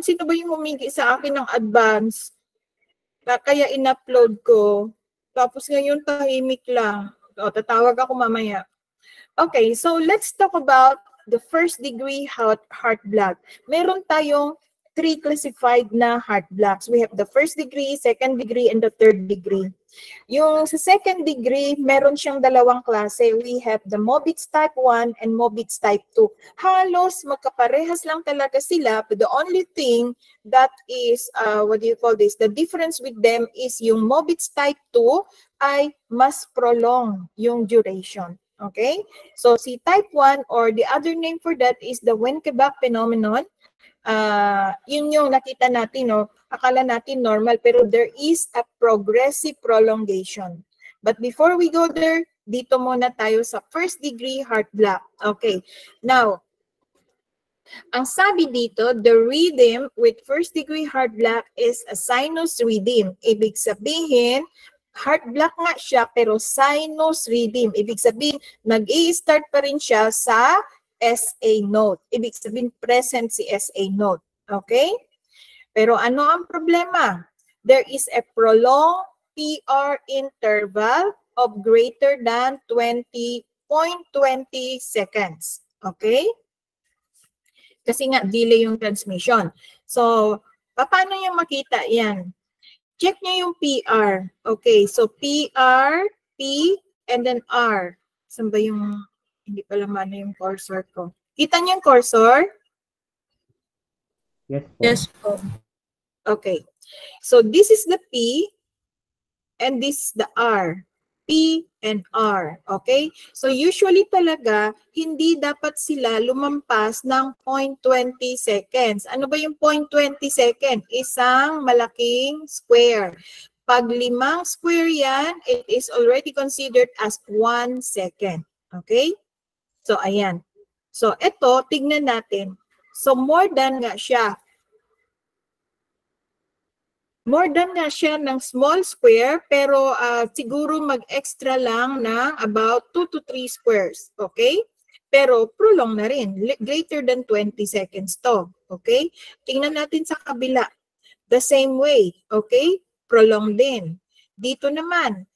sino ba yung humingi sa akin ng advance? Kaya in-upload ko. Tapos ngayon tahimik lang. O, tatawag ako mamaya. Okay, so let's talk about the first degree heart block. Meron tayong 3 classified na heart blocks. We have the first degree, second degree, and the third degree. Yung sa second degree, meron siyang dalawang klase. We have the Mobitz type 1 and Mobitz type 2. Halos magkaparehas lang talaga sila, but the only thing that is, the difference with them is yung Mobitz type 2 ay mas prolong yung duration. Okay? So si type 1 or the other name for that is the Wenckebach phenomenon. Yun yung nakita natin, no? Akala natin normal, pero there is a progressive prolongation. But before we go there, dito muna tayo sa first degree heart block. Okay. Now, ang sabi dito, the rhythm with first degree heart block is a sinus rhythm. Ibig sabihin, heart block nga siya, pero sinus rhythm. Ibig sabihin, nag-i-start pa rin siya sa SA note. Ibig sabihin, present si SA note. Okay? Pero ano ang problema? There is a prolonged PR interval of greater than 20.20 seconds. Okay? Kasi nga, delay yung transmission. So, paano nyo makita yan? Check nyo yung PR. Okay, so PR, P, and then R. Saan ba yung, hindi pala mano yung cursor ko. Kita nyo yung cursor? Yes po. Yes po. Okay. So, this is the P, and this is the R. P and R. Okay? So, usually talaga, hindi dapat sila lumampas ng 0.20 seconds. Ano ba yung 0.20 seconds? Isang malaking square. Pag 5 square yan, it is already considered as 1 second. Okay? So, ayan. So, ito, tignan natin. So, more than nga siya. More than na siya ng small square, pero siguro mag-extra lang ng about 2 to 3 squares. Okay? Pero prolong na rin. Greater than 20 seconds to. Okay? Tingnan natin sa kabila. The same way. Okay? Prolong din. Dito naman,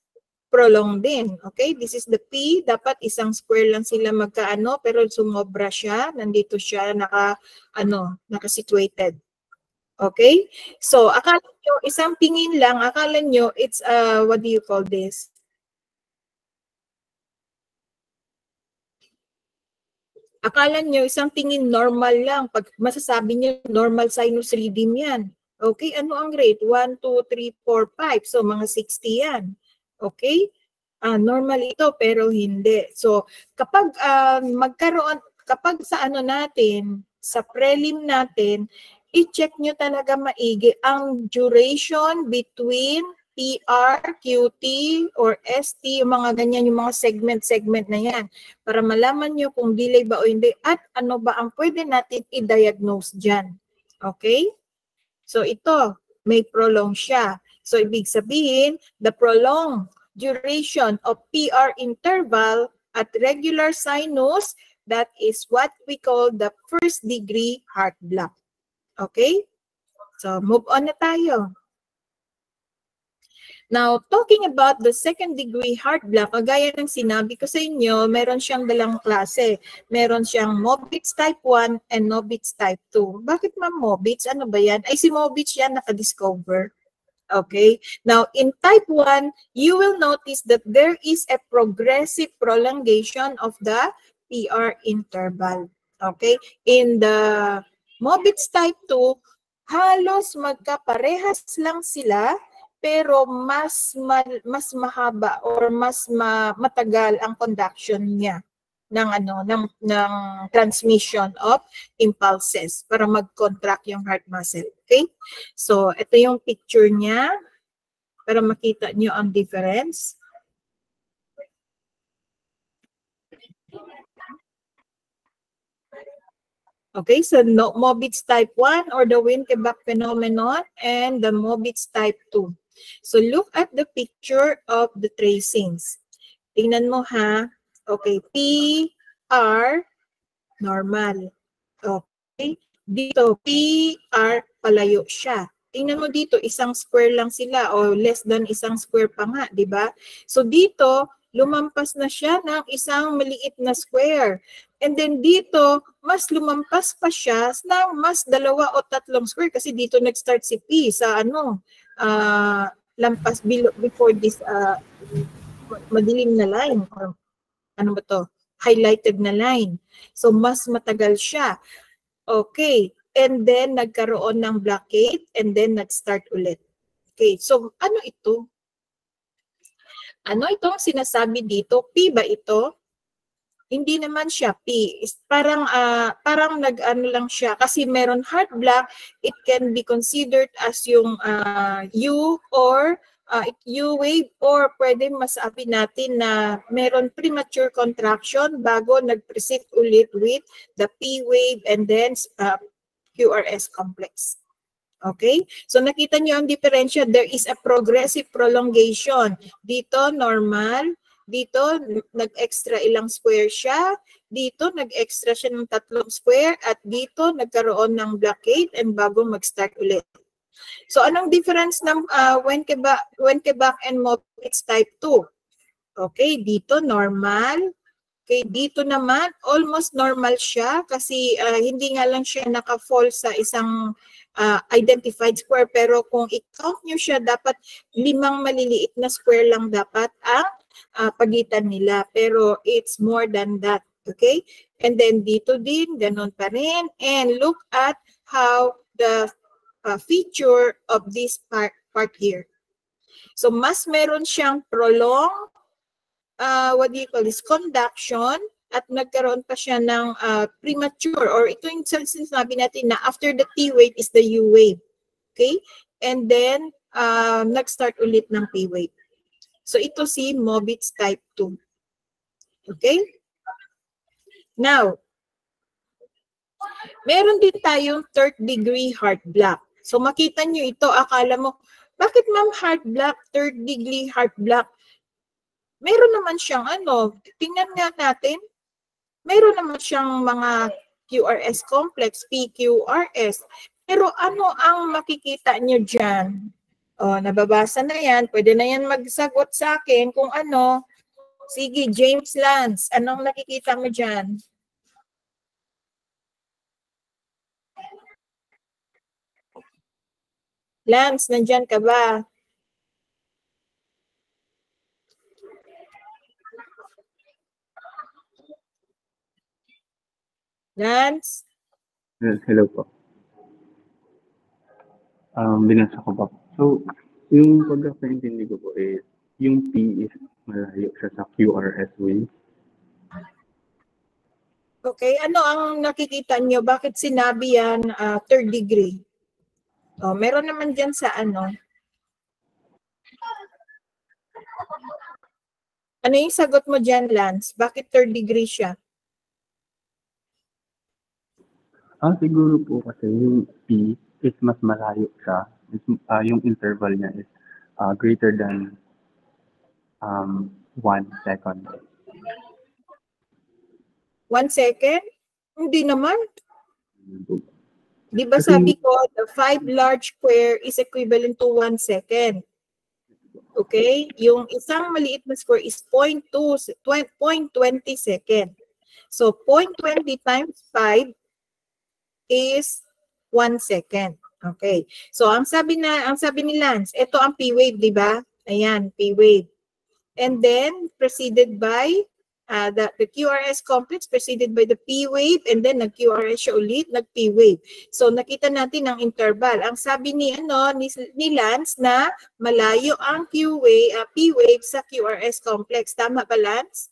prolong din. Okay? This is the P. Dapat isang square lang sila magkaano, pero sumobra siya. Nandito siya naka-situated. Okay? So, akala nyo, isang tingin lang, akala nyo, it's, what do you call this? Akala nyo, isang tingin normal lang. Pag masasabi nyo, normal sinus rhythm yan. Okay, ano ang rate? 1, 2, 3, 4, 5. So, mga 60 yan. Okay? Normal ito, pero hindi. So, kapag kapag sa ano natin, sa prelim natin, i-check nyo talaga maigi ang duration between PR, QT, or ST, yung mga ganyan, yung mga segment na yan. Para malaman nyo kung delay ba o hindi at ano ba ang pwede natin i-diagnose dyan. Okay? So ito, may prolong siya. So ibig sabihin, the prolonged duration of PR interval at regular sinus, that is what we call the first degree heart block. Okay? So, move on na tayo. Now, talking about the second degree heart block, kagaya ng sinabi ko sa inyo, meron siyang dalang klase. Meron siyang Mobitz type 1 and Mobitz type 2. Bakit ma'am Mobitz? Ano ba yan? Ay, si Mobitz yan naka-discover. Okay? Now, in type 1, you will notice that there is a progressive prolongation of the PR interval. Okay? In the Mobitz type 2, halos magkaparehas lang sila, pero mas mahaba or mas matagal ang conduction niya ng transmission of impulses para mag-contract yung heart muscle. Okay? So, ito yung picture niya para makita niyo ang difference. Okay, so Mobitz type 1 or the Wenckebach phenomenon and the Mobitz type 2. So look at the picture of the tracings. Tingnan mo ha. Okay, P, R, normal. Okay, dito P, R, palayo siya. Tingnan mo dito, isang square lang sila o less than isang square pa nga, di ba? So dito, lumampas na siya ng isang maliit na square. And then dito, mas lumampas pa siya ng mas 2 o 3 square kasi dito nag-start si P sa lampas before this madilim na line or ano ba to? Highlighted na line. So mas matagal siya. Okay. And then, nagkaroon ng blockade and then nag-start ulit. Okay, so ano ito? Ano itong sinasabi dito? P ba ito? Hindi naman siya P. Parang nag-ano lang siya. Kasi meron heart block, it can be considered as yung U or U wave or pwede masabi natin na meron premature contraction bago nag-present ulit with the P wave and then QRS complex. Okay? So nakita niyo ang diferensya. There is a progressive prolongation. Dito, normal. Dito, nag-extra ilang square siya. Dito, nag-extra siya ng 3 square. At dito, nagkaroon ng blockade and bago mag-start ulit. So anong difference ng Wenckebach and Moritz type 2? Okay, dito normal. Okay, dito naman, almost normal siya kasi hindi nga lang siya naka-fall sa isang identified square. Pero kung i-count nyo siya, dapat 5 maliliit na square lang dapat ang pagitan nila. Pero it's more than that. Okay? And then dito din, ganun pa rin. And look at how the feature of this part here. So mas meron siyang prolonged what do you call this, conduction, at nagkaroon pa siya ng premature, or ito yung sinasabi natin na after the T wave is the U wave. Okay? And then, nag-start ulit ng P wave. So, ito si Moritz type 2. Okay? Now, meron din tayong 3rd degree heart block. So, makita nyo ito, akala mo, bakit ma'am heart block, 3rd degree heart block? Meron naman siyang tingnan nga natin, meron naman siyang mga QRS complex, PQRS. Pero ano ang makikita nyo dyan? Nababasa na yan. Pwede na yan magsagot sa akin kung ano. Sige, James Lance, anong nakikita mo dyan? Lance, nandyan ka ba? Lance? Hello po. Binasa ko pa. So, yung pagkakaintindi ko po is, yung P is malayo siya sa QRS wave. Okay, ano ang nakikita nyo? Bakit sinabi yan 3rd degree? Meron naman dyan sa ano. Ano yung sagot mo dyan, Lance? Bakit 3rd degree siya? Siguro po kasi yung P is mas malayo siya. Yung interval niya is greater than 1 second. 1 second? Hindi naman. Di ba sabi ko, the 5 large square is equivalent to 1 second. Okay? Yung isang maliit na square is 0.20 second. So, 0.20 times 5 is 1 second. Okay. So, ang sabi ni Lance, ito ang P wave, di ba? Ayan, P wave. And then, preceded by the QRS complex, preceded by the P wave, and then nag-QRS siya ulit, nag-P wave. So, nakita natin ang interval. Ang sabi ni Lance na malayo ang P wave sa QRS complex. Tama ba, Lance?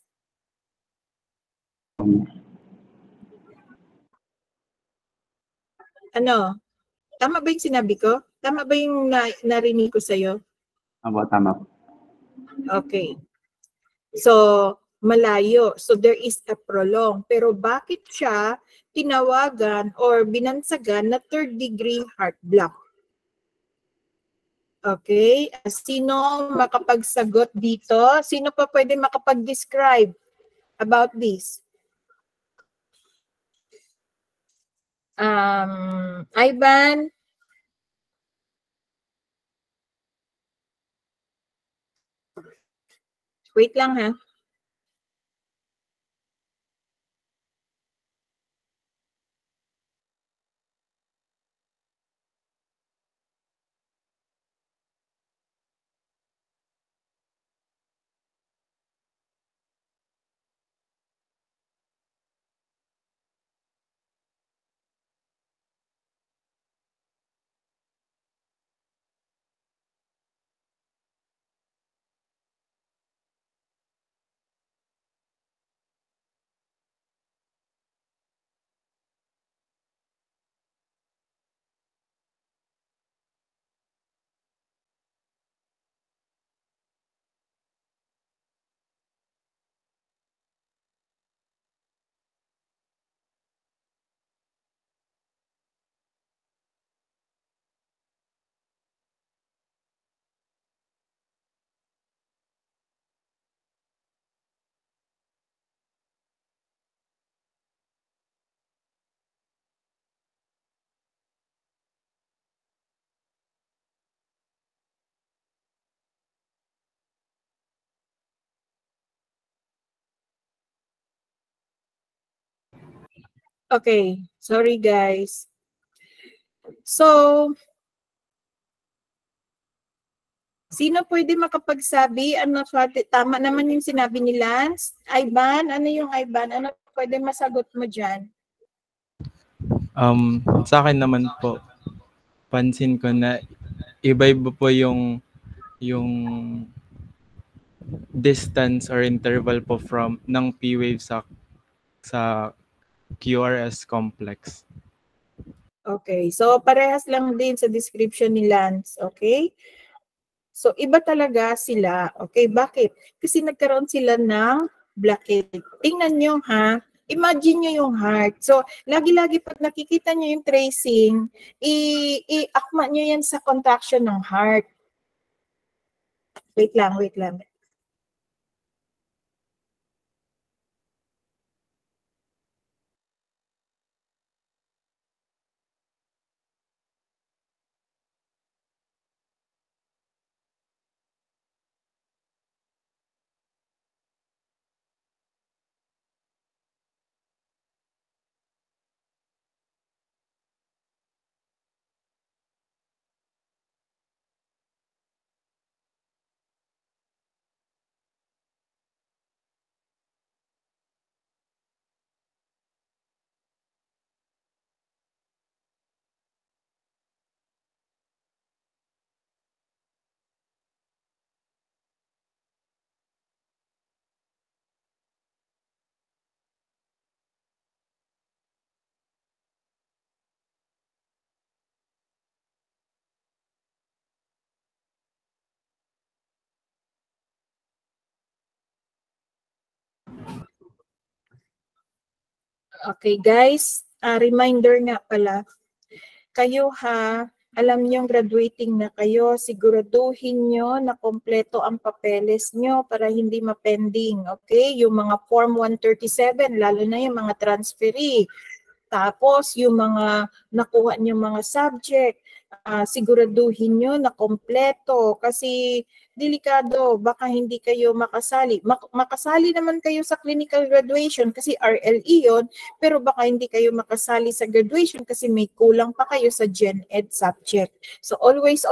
Ano? Tama ba yung sinabi ko? Tama ba yung narinig ko sa'yo? Tama. Okay. So, malayo. So, there is a prolong. Pero bakit siya tinawagan or binansagan na 3rd degree heart block? Okay. Sino makapagsagot dito? Sino pa pwede makapag-describe about this? Ivan? Wait lang ha. Okay, sorry guys. So, sino pwede makapagsabi? Ano, tama naman yung sinabi ni Lance? Ivan, ano yung Ivan? Ano pwede masagot mo dyan? Sa akin naman po, pansin ko na iba-iba po yung distance or interval po ng P-wave sa QRS complex. Okay, so parehas lang din sa description ni Lance, okay? So iba talaga sila, okay? Bakit? Kasi nagkaroon sila ng blockade. Tingnan nyo ha, imagine nyo yung heart. So lagi-lagi pag nakikita nyo yung tracing, i-akma nyo yan sa contraction ng heart. Wait lang, wait lang. Okay guys, reminder nga pala, kayo ha, alam nyo graduating na kayo, siguraduhin nyo na kompleto ang papeles nyo para hindi mapending, okay? Yung mga Form 137, lalo na yung mga transferee. Tapos yung mga nakuha nyo mga subject, siguraduhin nyo na kompleto kasi delikado, baka hindi kayo makasali. Makasali naman kayo sa clinical graduation kasi RLE yon, pero baka hindi kayo makasali sa graduation kasi may kulang pa kayo sa Gen Ed subject. So always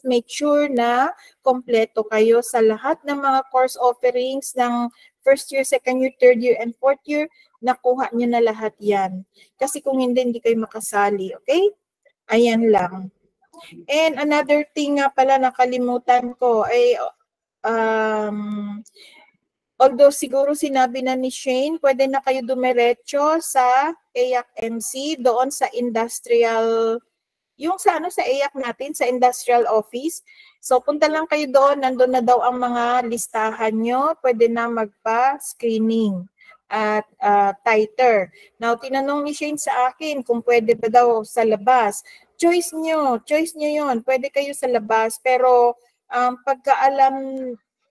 make sure na kompleto kayo sa lahat ng mga course offerings ng first year, second year, third year, and fourth year. Nakuha nyo na lahat yan. Kasi kung hindi kayo makasali. Okay? Ayan lang. And another thing nga pala nakalimutan ko ay although siguro sinabi na ni Shane, pwede na kayo dumiretso sa EAC MC doon sa industrial, yung sa sa EAC natin, sa industrial office. So punta lang kayo doon, nandun na daw ang mga listahan nyo, pwede na magpa-screening at titer. Now, tinanong ni Shane sa akin kung pwede ba daw sa labas. Choice nyo yon. Pwede kayo sa labas, pero pagkaalam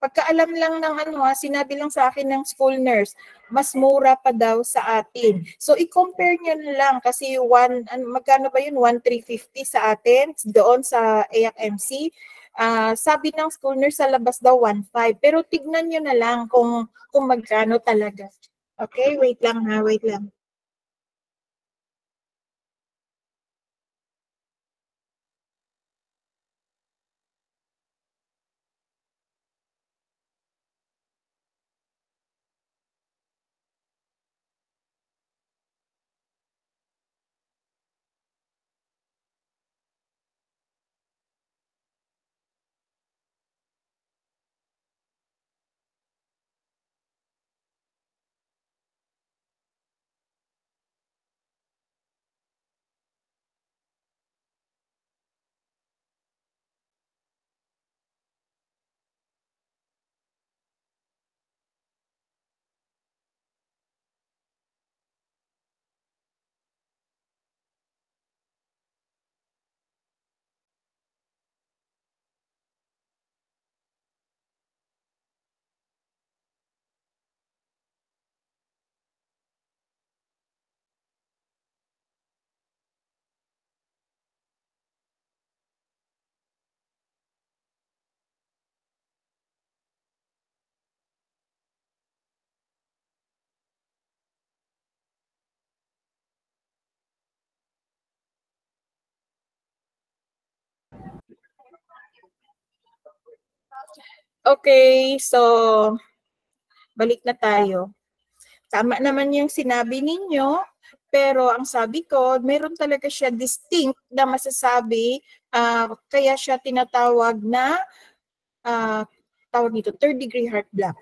Pagkaalam lang ng ano, sinabi lang sa akin ng school nurse, mas mura pa daw sa atin. So i-compare nyo na lang kasi magkano ba yun? 1,350 sa atin doon sa AFMC. Sabi ng school nurse sa labas daw 1,500. Pero tignan nyo na lang kung magkano talaga. Okay, wait lang ha, wait lang. Okay, so balik na tayo. Tama naman yung sinabi ninyo, pero ang sabi ko, meron talaga siya distinct na masasabi, kaya siya tinatawag na tawag dito, third degree heart block.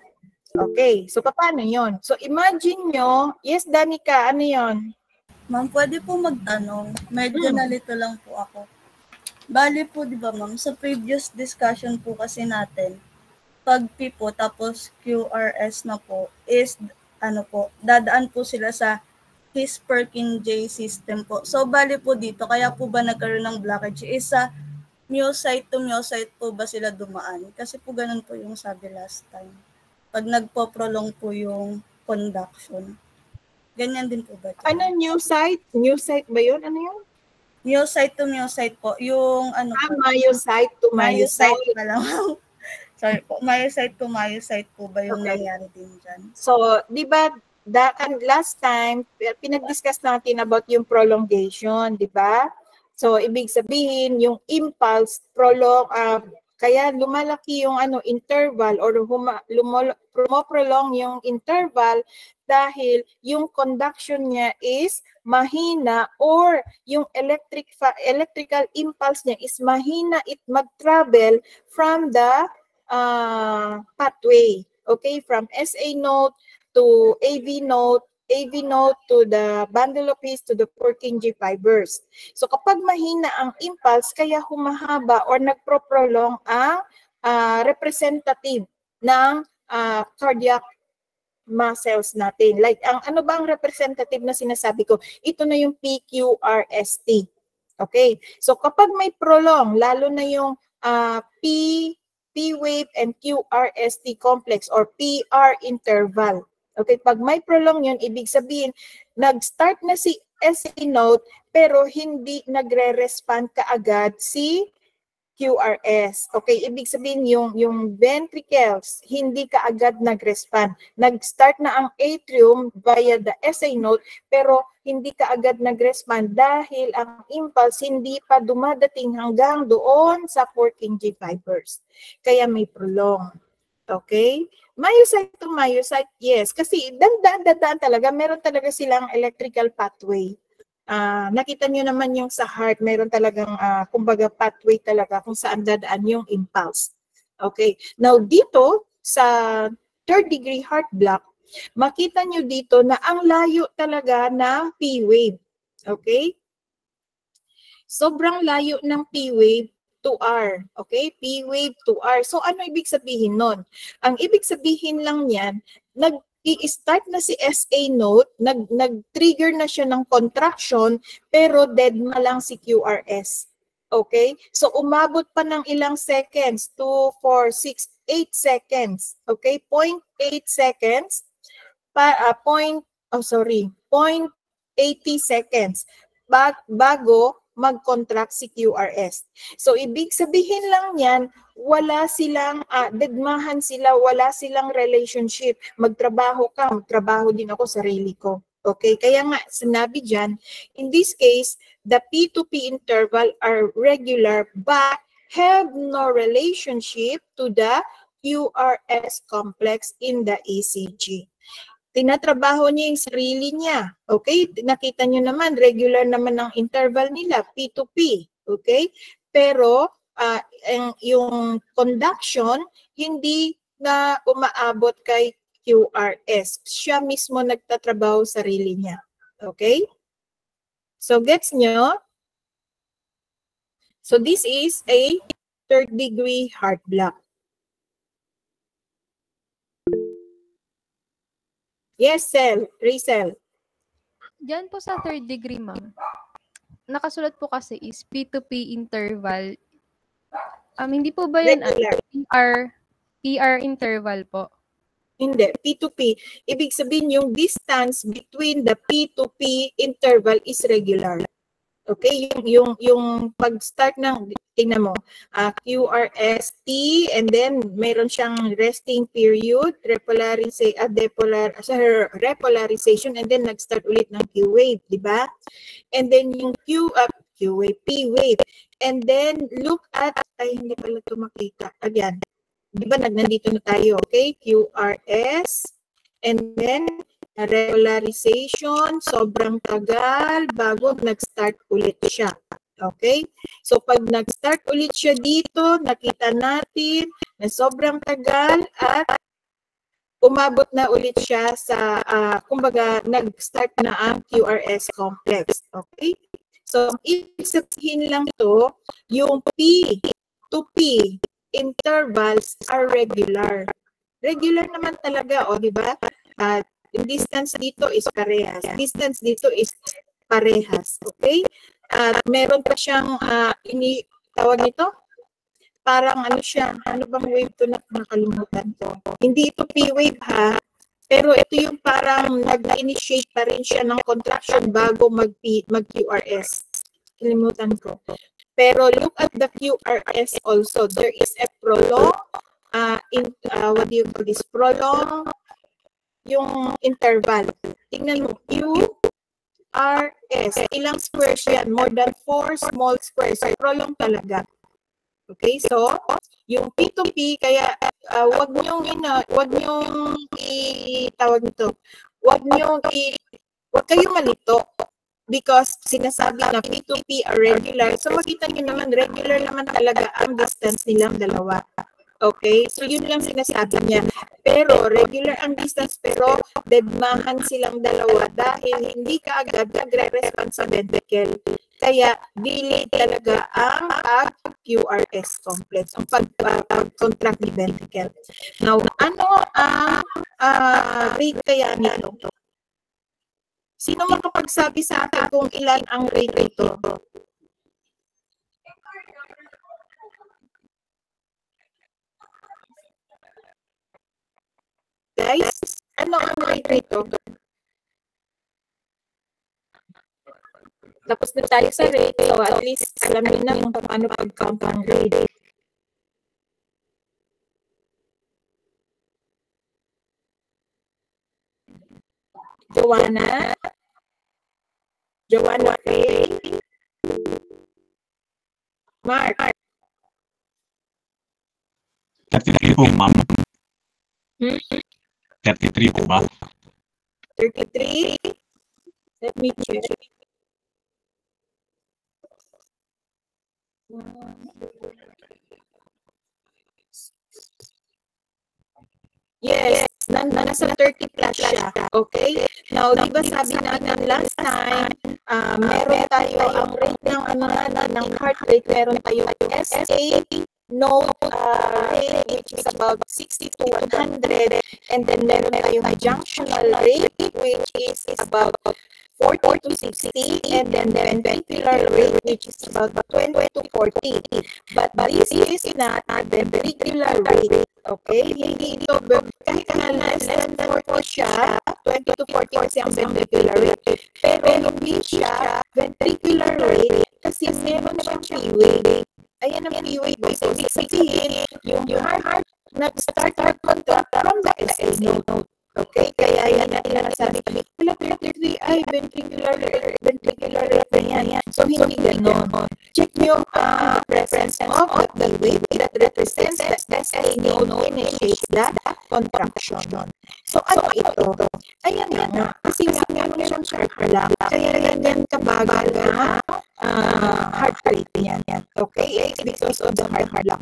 Okay, so paano yon? So imagine nyo, yes Danica, ano yon? Ma'am, pwede po magtanong. Medyo nalito lang po ako. Bali po, di ba ma'am, sa previous discussion po kasi natin, pag P po, tapos QRS na po, is, dadaan po sila sa His-Perkin-J system po. So, bali po dito, kaya po ba nagkaroon ng blockage? Is sa myocyte to myocyte po ba sila dumaan? Kasi po ganun po yung sabi last time. Pag nagpo-prolong po yung conduction. Ganyan din po ba ito? Ano new site? New site ba yun? Ano yun? Myocyte to myocyte po. Yung ano po. Myocyte to myocyte. Myocyte pa lang. Sorry po. Myocyte to myocyte po ba yung nangyari din dyan? So, di ba, last time, pinag-discuss natin about yung prolongation, di ba? So, ibig sabihin, yung impulse, kaya lumalaki yung interval or prolong yung interval dahil yung conduction niya is mahina or yung electrical impulse niya is mahina, it mag-travel from the pathway. Okay, from SA node to AV node to the bundle of His to the Purkinje fibers. So kapag mahina ang impulse, kaya humahaba or nagpro-prolong ang representative ng cardiac muscles natin. Like, ano ba ang representative na sinasabi ko? Ito na yung PQRST. Okay? So kapag may prolong, lalo na yung P-wave and QRST complex or PR interval. Okay, pag may prolong yun, ibig sabihin, nag-start na si SA node pero hindi nagre-respond kaagad si QRS. Okay, ibig sabihin yung ventricles hindi kaagad nag-respond. Nag-start na ang atrium via the SA node pero hindi kaagad nag-respond dahil ang impulse hindi pa dumadating hanggang doon sa Purkinje fibers. Kaya may prolong. Okay? Myocyte to myocyte, yes. Kasi dandaan talaga, meron talaga silang electrical pathway. Nakita nyo naman yung sa heart, meron talagang, kumbaga, pathway talaga kung saan dadaan yung impulse. Okay? Now, dito, sa third degree heart block, makita nyo dito na ang layo talaga ng P-wave. Okay? Sobrang layo ng P-wave to R. Okay? P-wave to R. So, ano ibig sabihin nun? Ang ibig sabihin lang yan, nag-i-start na si SA node, nag-trigger na siya ng contraction, pero dead ma lang si QRS. Okay? So, umabot pa ng ilang seconds, 2, 4, 6, seconds. Okay, 0.8 seconds. 0.80 seconds bago mag-contract si QRS. So, ibig sabihin lang yan, wala silang, dedmahan sila, wala silang relationship. Magtrabaho ka, magtrabaho din ako, sarili ko. Okay, kaya nga sinabi dyan, in this case, the P2P interval are regular but have no relationship to the QRS complex in the ECG. Tinatrabaho niya yung sarili niya. Okay? Nakita niyo naman, regular naman ang interval nila, P2P. Okay? Pero, yung conduction, hindi na umaabot kay QRS. Siya mismo nagtatrabaho sarili niya. Okay? So, gets nyo? So, this is a third-degree heart block. Yes, Rachel. Diyan po sa third degree, ma'am. Nakasulat po kasi is P2P interval. Hindi po ba yan PR interval po? Hindi, P2P. Ibig sabihin yung distance between the P2P interval is regular. Okay, yung pag-start ng, tingnan mo, QRST, and then meron siyang resting period, repolarization, and then nag-start ulit ng Q-wave, di ba? And then yung Q-wave, P-wave. And then look at, hindi pala ito makita. Again, di ba nandito na tayo, okay? QRS, and then repolarization, sobrang tagal bago nag-start ulit siya. Okay? So, pag nag-start ulit siya dito, nakita natin na sobrang tagal at umabot na ulit siya sa, kumbaga, nag-start na ang QRS complex. Okay? So, ibig sabihin lang ito, yung P to P intervals are regular. Regular naman talaga, o, di ba? At yung distance dito is parehas. Distance dito is parehas. Okay? At meron pa siyang tawag nito? Parang ano siya? Ano bang wave to na nakalimutan ko? Hindi ito P-wave ha. Pero ito yung parang nag-initiate pa rin siya ng contraction bago mag-QRS. Kalimutan ko. Pero look at the QRS also. There is a prolonged, what do you call this? Prolonged yung interval. Tingnan mo, QRS. Ilang squares yan? More than 4 small squares. Prolong talaga. Okay, so, yung P2P, kaya wag niyong itawag nito. Wag kayong malito. Because sinasabi na P2P are regular. So, makita niyo naman, regular naman talaga ang distance nilang dalawa. Okay? So, yun lang sinasabi niya. Pero, regular ang distance, pero dedmahan silang dalawa dahil hindi ka agad nagre-respond sa ventricle. Kaya, delay talaga ang QRS complex, ang pag-contract ni ventricle. Now, ano ang rate kaya nito? Sino makapagsabi sa atin kung ilan ang rate nito? Guys, ano ang rate rito? Tapos na tayo sa rate, so at least alam niyo na kung paano pag-count ang rate. Joanna, Faye, Mark. 33 po, ma'am. 33 po ba? 33? Let me check. Yes, nasa 30 plus siya. Okay? Now, di ba sabi natin last time, meron tayo ang rate ng heart rate, meron tayo SA note rate, which is about 60 to 100, and then meron tayo junctional rate, which is about 40 to 60, and then the ventricular rate, which is about 20 to 40. But this is not the ventricular rate. Okay? Hindi ito, kahit na less than 40 siya, 20 to 40 kasi ang ventricular rate. Pero hindi siya ventricular rate kasi meron siyang P-wave. Ayan ang P-wave. So, ibig sabihin, yung heart nag-start contract from the SA node. Okay? Kaya yan natin na nasabi kami, ay ventricular rate na yan. So, hindi gano'n. Check yung presence of the wave that represents the SA node initiates that contraction. So, ano ito? Ayan nga. Kasi nga, meron siyang heart lang. Kaya yan kabagal na heart rate yan. Okay? It's because of the heart lang.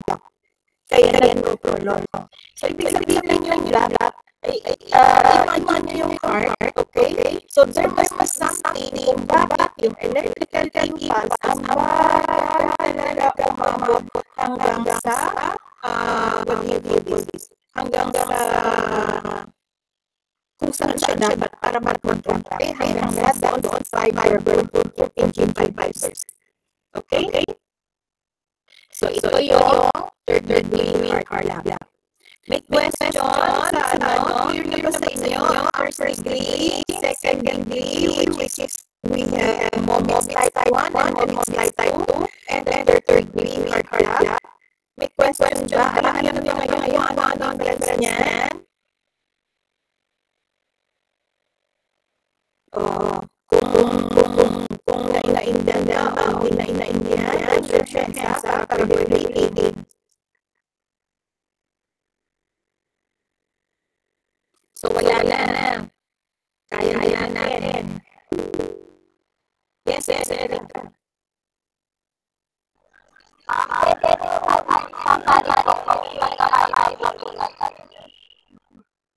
Kaya yan prolong. So, ibig sabihin yung lahat, imagine nyo yung heart, okay? So, there must be something kung bakit yung electrical impulse ang bagal talaga umabot hanggang sa hanggang sa kung saan siya dapat para mag-contract. Okay? Hanggang sa doon 5 fibers. Okay? So, ito yung third degree heart lab. May question sa clear na ba sa inyo yung first degree, second degree, which is we have momos type 1 and momos type 2, and then third degree heart lab. May question ba? Alam nyo ngayon ano ang difference niyan? Kung naintindihan ba o hindi naintindihan, difference sa carbohydrate. So, wala na. Kaya natin. Yes, Erika.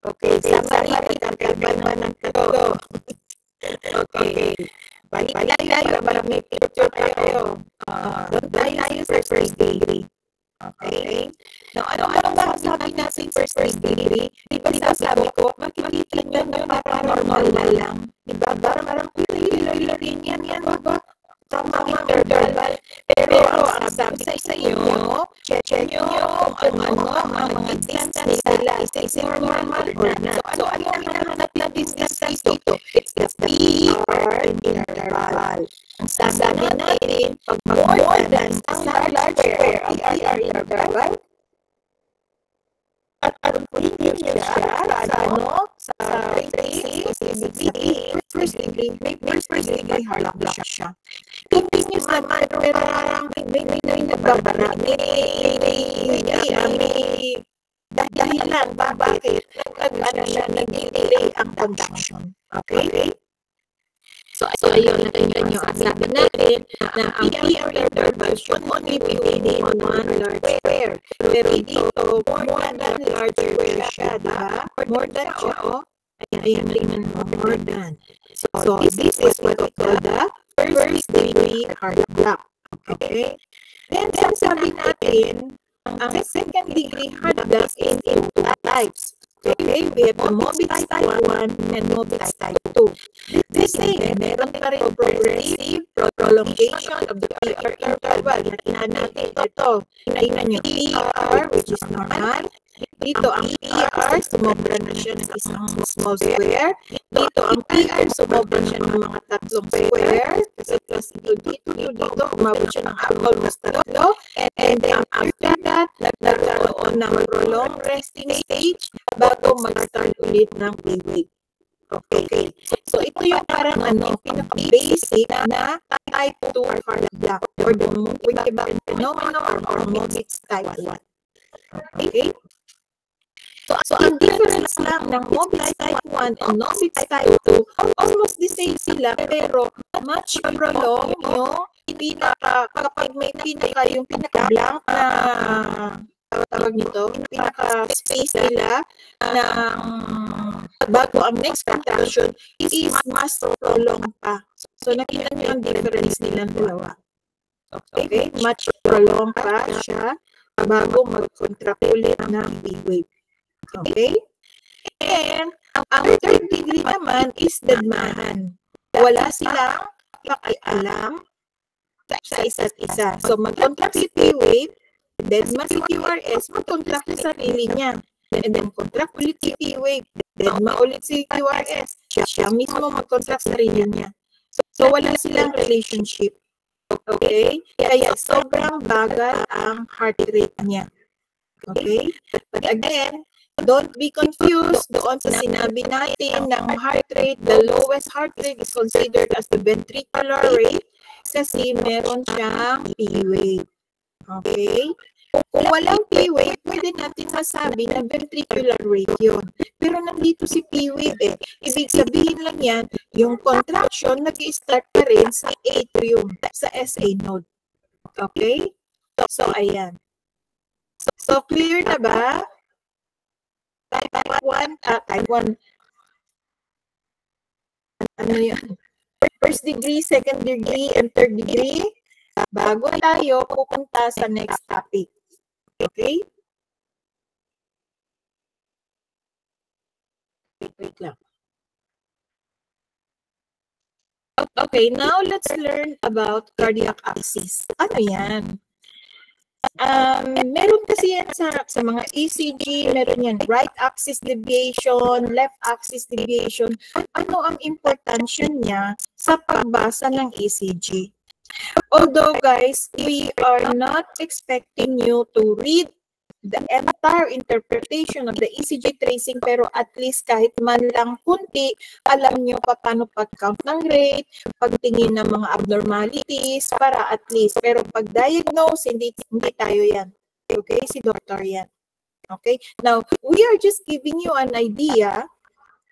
Okay, summary ang kaban ng tatlo. Okay. Balik tayo para may picture tayo. Doon tayo sa first degree. Okay? Now, ano ba sabi natin first degree? Di ba sabi ko, makikita nyo na parang normal na lang. Di ba? Parang ilan rin yan ba? Tama ang interval. Pero ang sabi sa inyo, check nyo kung ano ang mga distance nila. Is normal or not? So, ano ang hinahanap na distance dito? It's the PR interval. Ang sabi natin, pag more than isang large square ang PR interval, at hindi siya sa first degree, may first degree heart block siya. Continuous naman, pero parang may nagbabara, may dahilan ba bakit nag-delay ang contraction. Okay? So ayun, natingnan nyo. Ang sabi natin na ang PR interval should only be within one large square. Pero dito, more than large square siya, diba? More than siya, oh. Ayan, tingnan mo, more than. So this is what we call the first degree heart block. Okay? Then, sabi natin, ang second degree heart block is in two types. Okay, we have the Mobitz type 1 and Mobitz type 2. This same, meron pa rin progressive prolongation of the PR interval. Tingnan natin ito. Tingnan nyo, PR, which is normal. Dito ang PR, sumobra na siya ng isang small square. Dito ang PR, sumobra siya ng mga tatlong square. Kasi plus dito, umabot siya ng almost tatlo. And then after that, nagkaroon ng prolonged resting stage bago mag-start ulit ng P-wave. Okay. So ito yung parang pinaka-basic na type 2 heart block or the Mobitz phenomenon or Mobitz type 1. Okay. So ang difference lang ng Mobitz type 1 and Mobitz type 2, almost the same sila, pero much prolong yung kapag may yung pinaka-blank na tawag nito, pinaka-space nila ng bago ang next contraction is mas prolong pa. So nakita niyo ang difference nilang dalawa. Okay? Much prolong pa siya bago mag-contract ulit ng P-wave. Okay? And ang third degree naman is deadmahan. Wala silang pakialam sa isa't isa. So mag-contract si P-wave, Deadma si QRS, mag-contract sa sarili niya. And then contract ulit si P-wave. Deadma ulit si QRS. Siya mismo mag-contract sa sarili niya. So wala silang relationship. Okay? Kaya sobrang bagal ang heart rate niya. Okay? But again, don't be confused doon sa sinabi natin ng heart rate. The lowest heart rate is considered as the ventricular rate kasi meron siyang P-wave. Okay? Kung walang P-wave, pwede natin masabi na ventricular rate yun. Pero nandito si P-wave eh. Ibig sabihin lang yan, yung contraction nag-i-start pa rin sa atrium, sa SA node. Okay? So, ayan. So, clear na ba? Type 1, ano yun? First degree, second degree, and third degree. Bago tayo pupunta sa next topic. Okay? Wait lang. Okay, now let's learn about cardiac axis. Ano yan? Meron kasi yan sa mga ECG, meron yan right axis deviation, left axis deviation. Ano ang importansya niya sa pagbasa ng ECG? Although guys, we are not expecting you to read the entire interpretation of the ECG tracing, pero at least kahit man lang kunti, alam nyo pa paano pag-count ng rate, pagtingin ng mga abnormalities, para at least. Pero pag-diagnose, hindi tayo yan. Okay? Si doctor yan. Okay? Now, we are just giving you an idea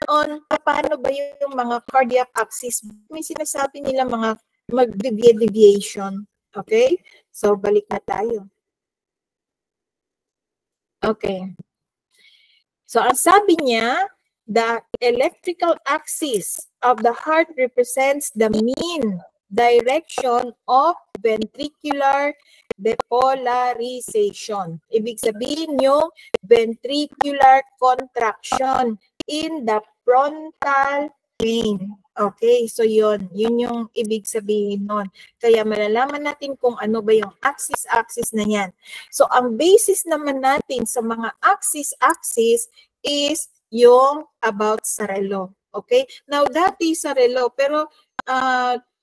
on paano ba yung mga cardiac axis. May sinasabi nila mga mag-deviation. Okay? So, balik na tayo. Okay. So, ang sabi niya, the electrical axis of the heart represents the mean direction of ventricular depolarization. Ibig sabihin yung ventricular contraction in the frontal vein. Okay, so yun yung ibig sabihin nun. Kaya malalaman natin kung ano ba yung axis na yan. So ang basis naman natin sa mga axis is yung about sa relo. Okay, now dati sa relo, pero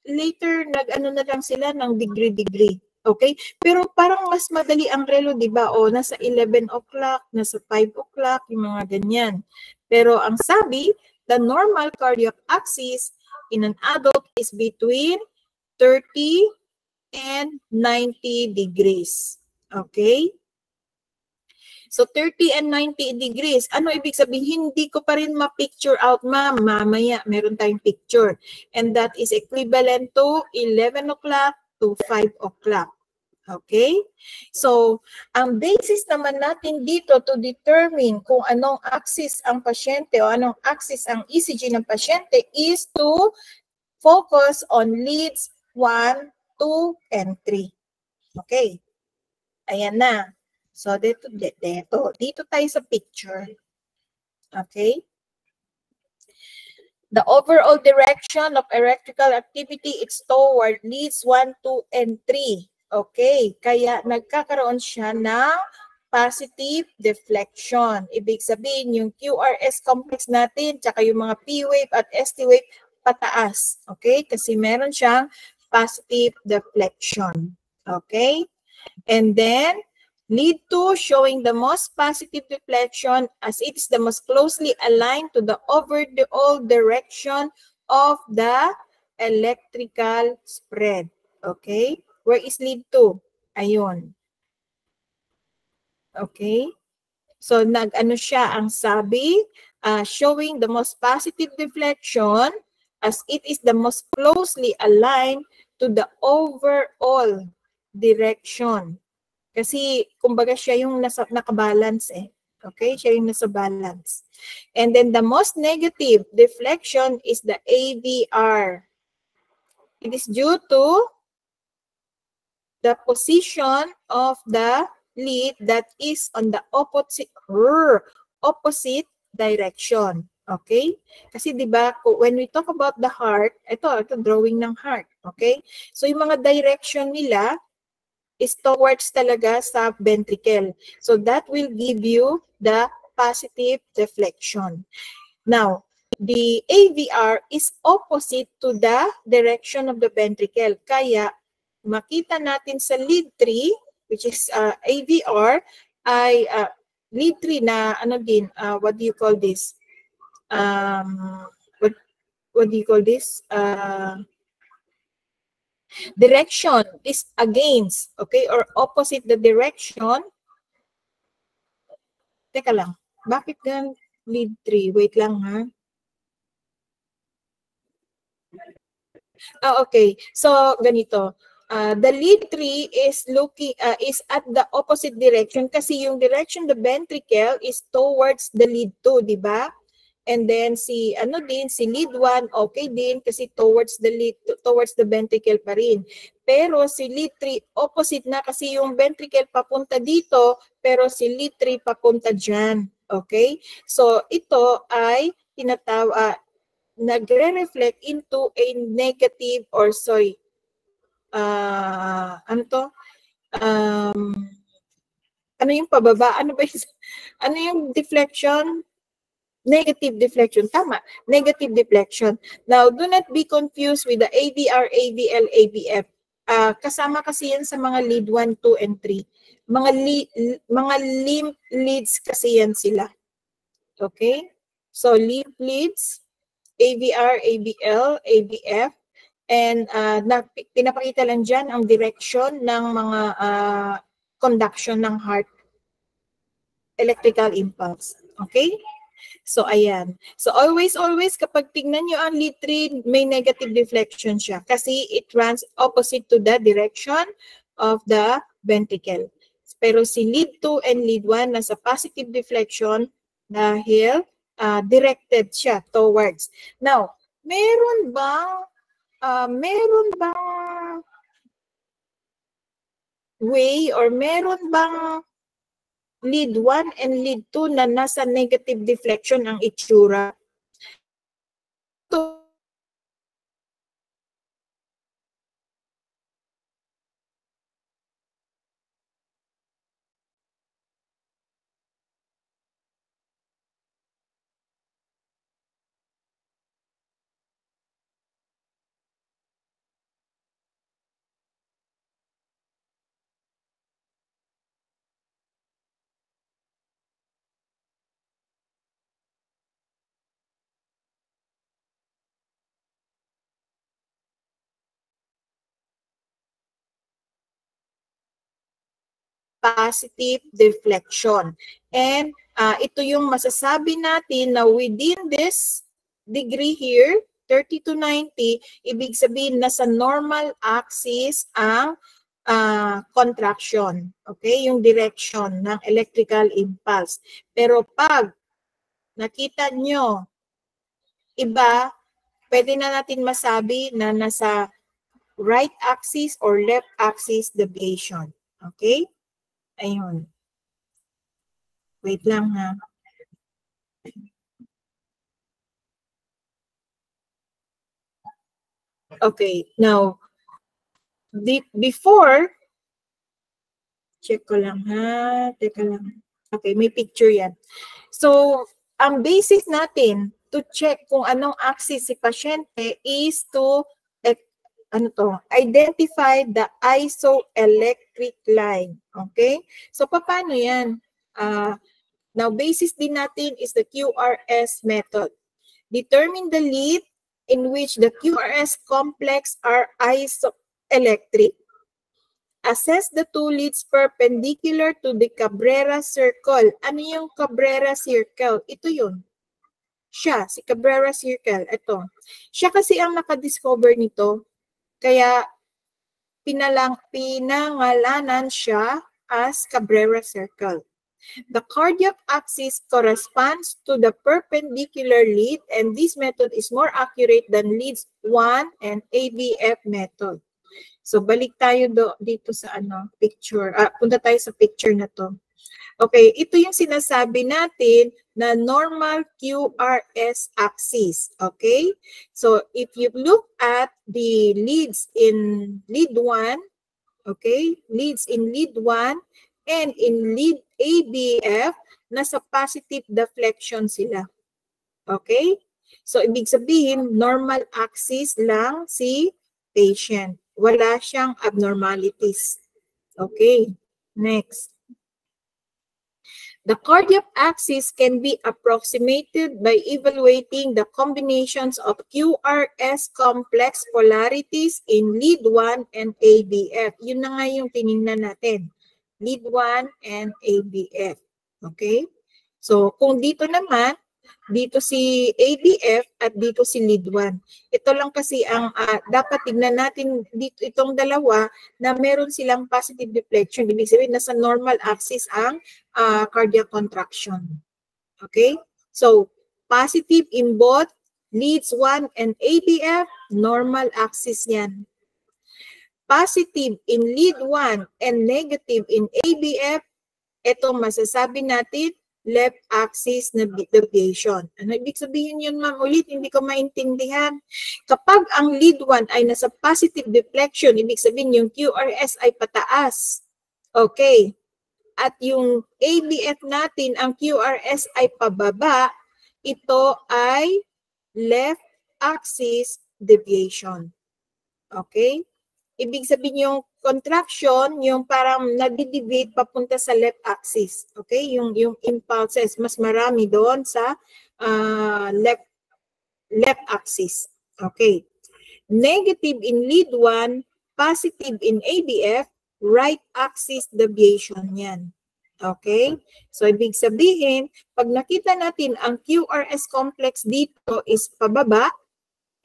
later nag-ano na lang sila ng degree. Okay, pero parang mas madali ang relo, di ba? O nasa 11 o'clock, nasa 5 o'clock, yung mga ganyan. Pero ang sabi, the normal cardiac axis in an adult is between 30 and 90 degrees. Okay? So, 30 and 90 degrees. Ano ibig sabihin? Hindi ko pa rin ma-picture out, ma'am. Mamaya, meron tayong picture. And that is equivalent to 11 o'clock to 5 o'clock. Okay? So, ang basis naman natin dito to determine kung anong axis ang pasyente o anong axis ang ECG ng pasyente is to focus on leads 1, 2, and 3. Okay? Ayan na. So, dito tayo sa picture. Okay? The overall direction of electrical activity is toward leads 1, 2, and 3. Okay, kaya nagkakaroon siya ng positive deflection. Ibig sabihin, yung QRS complex natin, tsaka yung mga P-wave at ST-wave, pataas. Okay, kasi meron siyang positive deflection. Okay, and then, lead 2 showing the most positive deflection as it is the most closely aligned to the overall direction of the electrical spread. Okay. Where is lead 2? Ayun. Okay. So, nag-ano siya ang sabi, showing the most positive deflection as it is the most closely aligned to the overall direction. Kasi, kumbaga siya yung nakabalance eh. Okay? Siya yung nasa balance. And then, the most negative deflection is the AVR. It is due to the position of the lead that is on the opposite direction. Okay? Kasi di ba when we talk about the heart, ito drawing ng heart. Okay? So yung mga direction nila, is towards talaga sa ventricle. So that will give you the positive deflection. Now, the AVR is opposite to the direction of the ventricle. Kaya, makita natin sa lead 3, which is AVR, ay lead 3 na, ano din, what do you call this? What do you call this? Direction is against, okay, or opposite the direction. Teka lang, bakit gan lead 3? Wait lang ha. Okay. So, ganito. The lead 3 is looking is at the opposite direction kasi yung direction the ventricle is towards the lead 2, di ba? And then si lead 1 okay din kasi towards the ventricle pa rin. Pero si lead 3 opposite na kasi yung ventricle papunta dito pero si lead 3 papunta diyan. Okay? So ito ay nagre-reflect into a negative or ano yung pababa? Ano yung deflection? Negative deflection. Tama. Negative deflection. Now, do not be confused with the AVR, AVL, AVF. Kasama kasi yan sa mga lead 1, 2, and 3. Mga lymph leads kasi yan sila. Okay? So, lymph leads, AVR, AVL, AVF, and pinapakita lang dyan ang direction ng mga conduction ng heart electrical impulse. Okay? So, ayan. So, always, kapag tignan nyo ang lead 3, may negative deflection siya kasi it runs opposite to the direction of the ventricle. Pero si lead 2 and lead 1 nasa positive deflection dahil directed siya towards. Now, meron bang way or meron bang lead 1 and lead 2 na nasa negative deflection ang itsura? So, positive deflection. And ito yung masasabi natin na within this degree here, 30 to 90, ibig sabihin nasa normal axis ang contraction. Okay? Yung direction ng electrical impulse. Pero pag nakita nyo iba, pwede na natin masabi na nasa right axis or left axis deviation. Okay? Ayun. Wait lang ha. Okay, now, before, check ko lang ha. Teka lang. Okay, may picture yan. So, ang basis natin to check kung anong axis si pasyente is to identify the isoelectric line. Okay? So, paano yan? Now, basis din natin is the QRS method. Determine the lead in which the QRS complex are isoelectric. Assess the two leads perpendicular to the Cabrera circle. Ano yung Cabrera circle? Ito yun. Siya, si Cabrera circle. Ito. Siya kasi ang nakadiscover nito. Kaya pinangalanan siya as Cabrera circle. The cardiac axis corresponds to the perpendicular lead and this method is more accurate than leads 1 and AVF method. So balik tayo dito sa picture. Punta tayo sa picture na to. Okay, ito yung sinasabi natin na normal QRS axis. Okay? So if you look at the leads in lead 1, Okay? Leads in lead 1 and in lead ABF, nasa positive deflection sila. Okay? So, ibig sabihin, normal axis lang si patient. Wala siyang abnormalities. Okay? Next. The cardiac axis can be approximated by evaluating the combinations of QRS complex polarities in lead 1 and ABF. Yun na nga yung tinignan natin. Lead 1 and ABF. Okay? So, kung dito naman, dito si ABF at dito si lead 1. Ito lang kasi ang dapat tignan natin dito itong dalawa na meron silang positive deflection. Ibig sabihin nasa normal axis ang cardiac contraction. Okay? So, positive in both leads 1 and ABF, normal axis yan. Positive in lead 1 and negative in ABF, ito masasabi natin left axis na deviation. Ano ibig sabihin yun, ma'am? Ulit, hindi ko maintindihan. Kapag ang lead 1 ay nasa positive deflection, ibig sabihin yung QRS ay pataas. Okay. At yung ABF natin, ang QRS ay pababa, ito ay left axis deviation. Okay? Ibig sabihin yung contraction, yung parang nag-deviate papunta sa left axis. Okay? Yung impulses, mas marami doon sa left axis. Okay. Negative in lead 1, positive in ABF, right axis deviation yan. Okay? So, ibig sabihin, pag nakita natin ang QRS complex dito is pababa,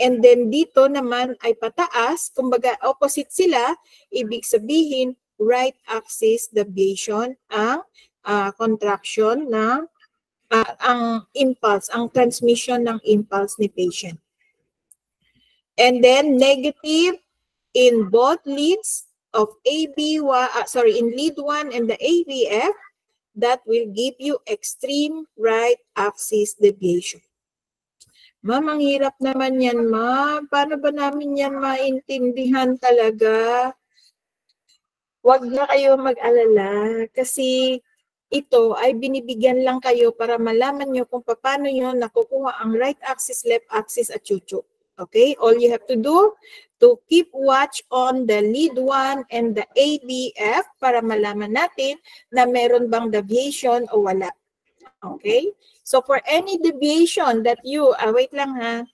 and then dito naman ay pataas, kumbaga opposite sila, ibig sabihin right axis deviation ang contraction ng ang impulse, ang transmission ng impulse ni patient. And then negative in both leads of in lead 1 and the ABF, that will give you extreme right axis deviation. Ma'am, ang hirap naman yan, ma'am. Paano ba namin yan maintindihan talaga? Huwag na kayo mag-alala kasi ito ay binibigyan lang kayo para malaman nyo kung paano nyo nakukuha ang right axis, left axis at chuchu. Okay? All you have to do to keep watch on the lead 1 and the ABF para malaman natin na meron bang deviation o wala. Okay? So for any deviation that you, wait lang ha.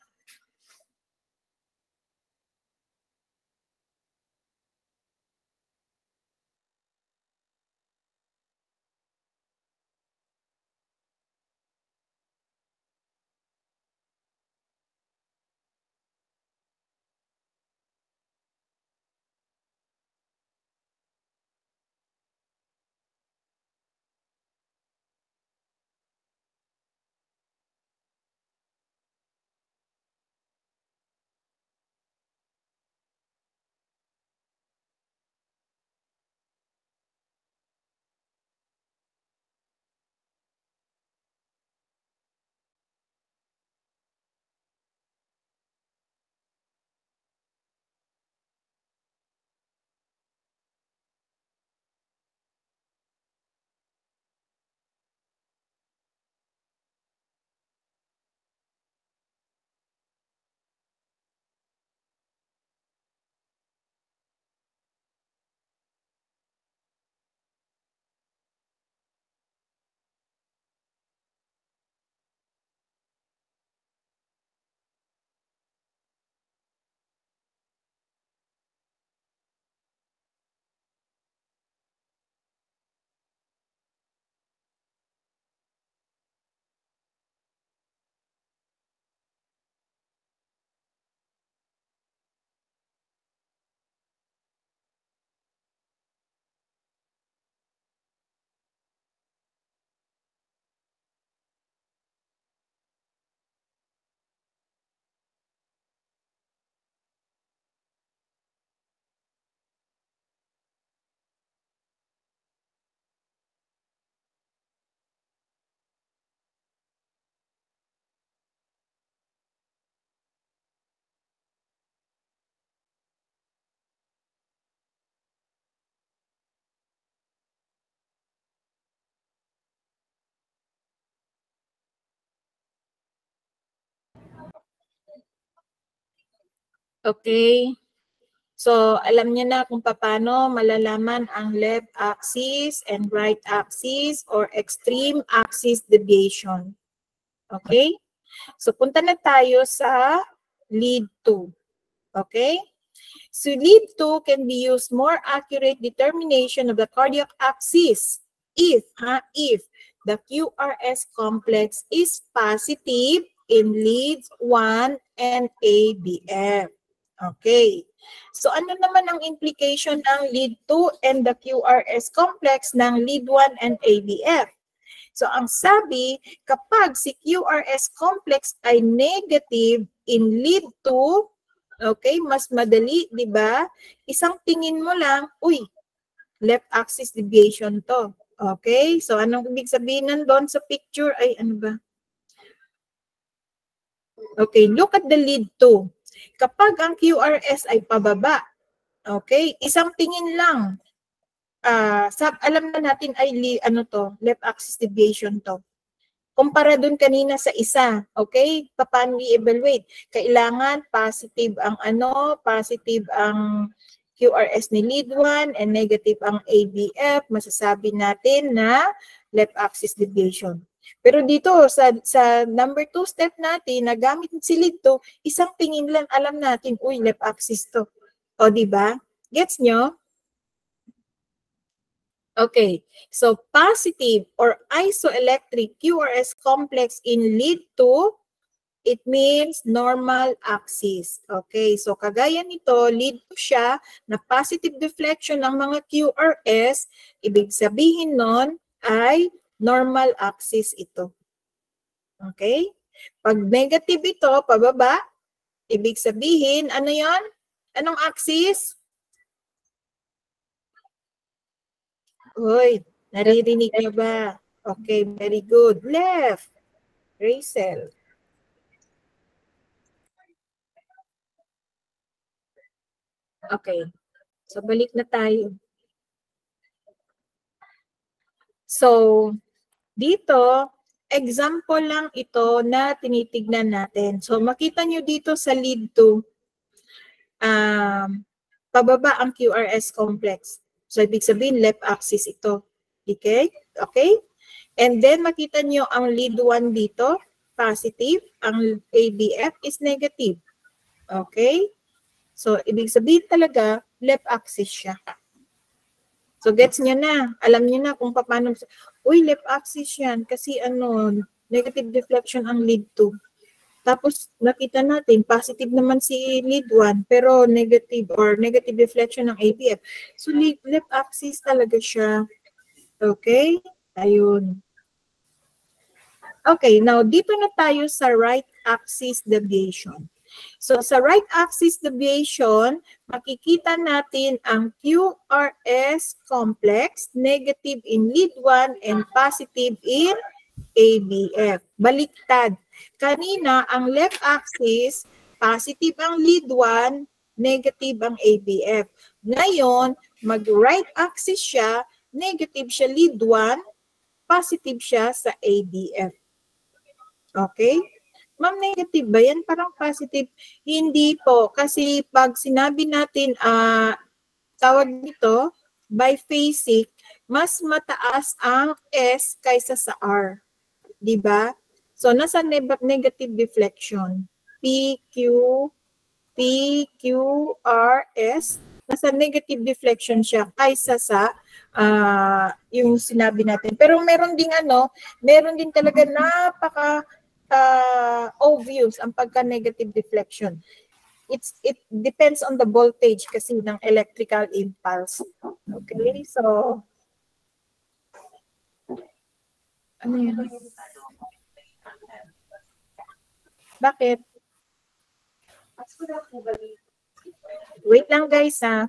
Okay? So, alam niyo na kung paano malalaman ang left axis and right axis or extreme axis deviation. Okay? So, punta na tayo sa lead 2. Okay? So, lead 2 can be used more accurate determination of the cardiac axis if the QRS complex is positive in leads 1 and ABF. Okay. So, ano naman ang implication ng lead 2 and the QRS complex ng lead 1 and ABF? So, ang sabi, kapag si QRS complex ay negative in lead 2, okay, mas madali, di ba? Isang tingin mo lang, uy, left axis deviation to. Okay, so anong ibig sabihin nandun sa picture? Ay, ano ba? Okay, look at the lead 2. Kapag ang QRS ay pababa, okay, isang tingin lang, alam na natin ay left axis deviation to. Kumpara dun kanina sa isa, okay? Paano i-evaluate? Kailangan positive ang QRS ni lead 1 and negative ang ABF. Masasabi natin na left axis deviation. Pero dito sa number 2 step natin, na gamit si lead 2, isang tingin lang alam natin, uy, left axis to. O, di ba? Gets nyo? Okay, so positive or isoelectric QRS complex in lead 2, it means normal axis. Okay, so kagaya nito, lead 2 siya na positive deflection ng mga QRS, ibig sabihin nun ay normal axis ito. Okay, pag negative ito, pababa, ibig sabihin, ano yon? Anong axis? Hoy, naririnig niyo ba? Okay, very good. Left. Rachel. Okay. So, balik na tayo. So, dito, example lang ito na tinitignan natin. So, makita nyo dito sa lead 2, pababa ang QRS complex. So, ibig sabihin, left axis ito. Okay? Okay? And then, makita nyo ang lead 1 dito, positive. Ang ABF is negative. Okay? So, ibig sabihin talaga, left axis siya. So, gets nyo na. Alam nyo na kung paano. Uy, left axis yan. Kasi negative deflection ang lead 2. Tapos, nakita natin, positive naman si lead 1, pero negative deflection ng ABF. So, left axis talaga siya. Okay? Ayun. Okay, now dito na tayo sa right axis deviation. So, sa right axis deviation, makikita natin ang QRS complex, negative in lead 1 and positive in ABF. Baliktad. Kanina, ang left axis, positive ang lead 1, negative ang ABF. Ngayon, mag-right axis siya, negative siya lead 1, positive siya sa ABF. Okay? Ma'am, negative ba yan? Parang positive. Hindi po. Kasi pag sinabi natin, tawag nito, biphasic, mas mataas ang S kaysa sa R. Diba? So, nasa negative deflection. PQRS, nasa negative deflection siya kaysa sa yung sinabi natin. Pero meron din talaga obvious ang pagka-negative deflection. It depends on the voltage kasi ng electrical impulse. Okay, so ano yan? Bakit? Wait lang guys ha.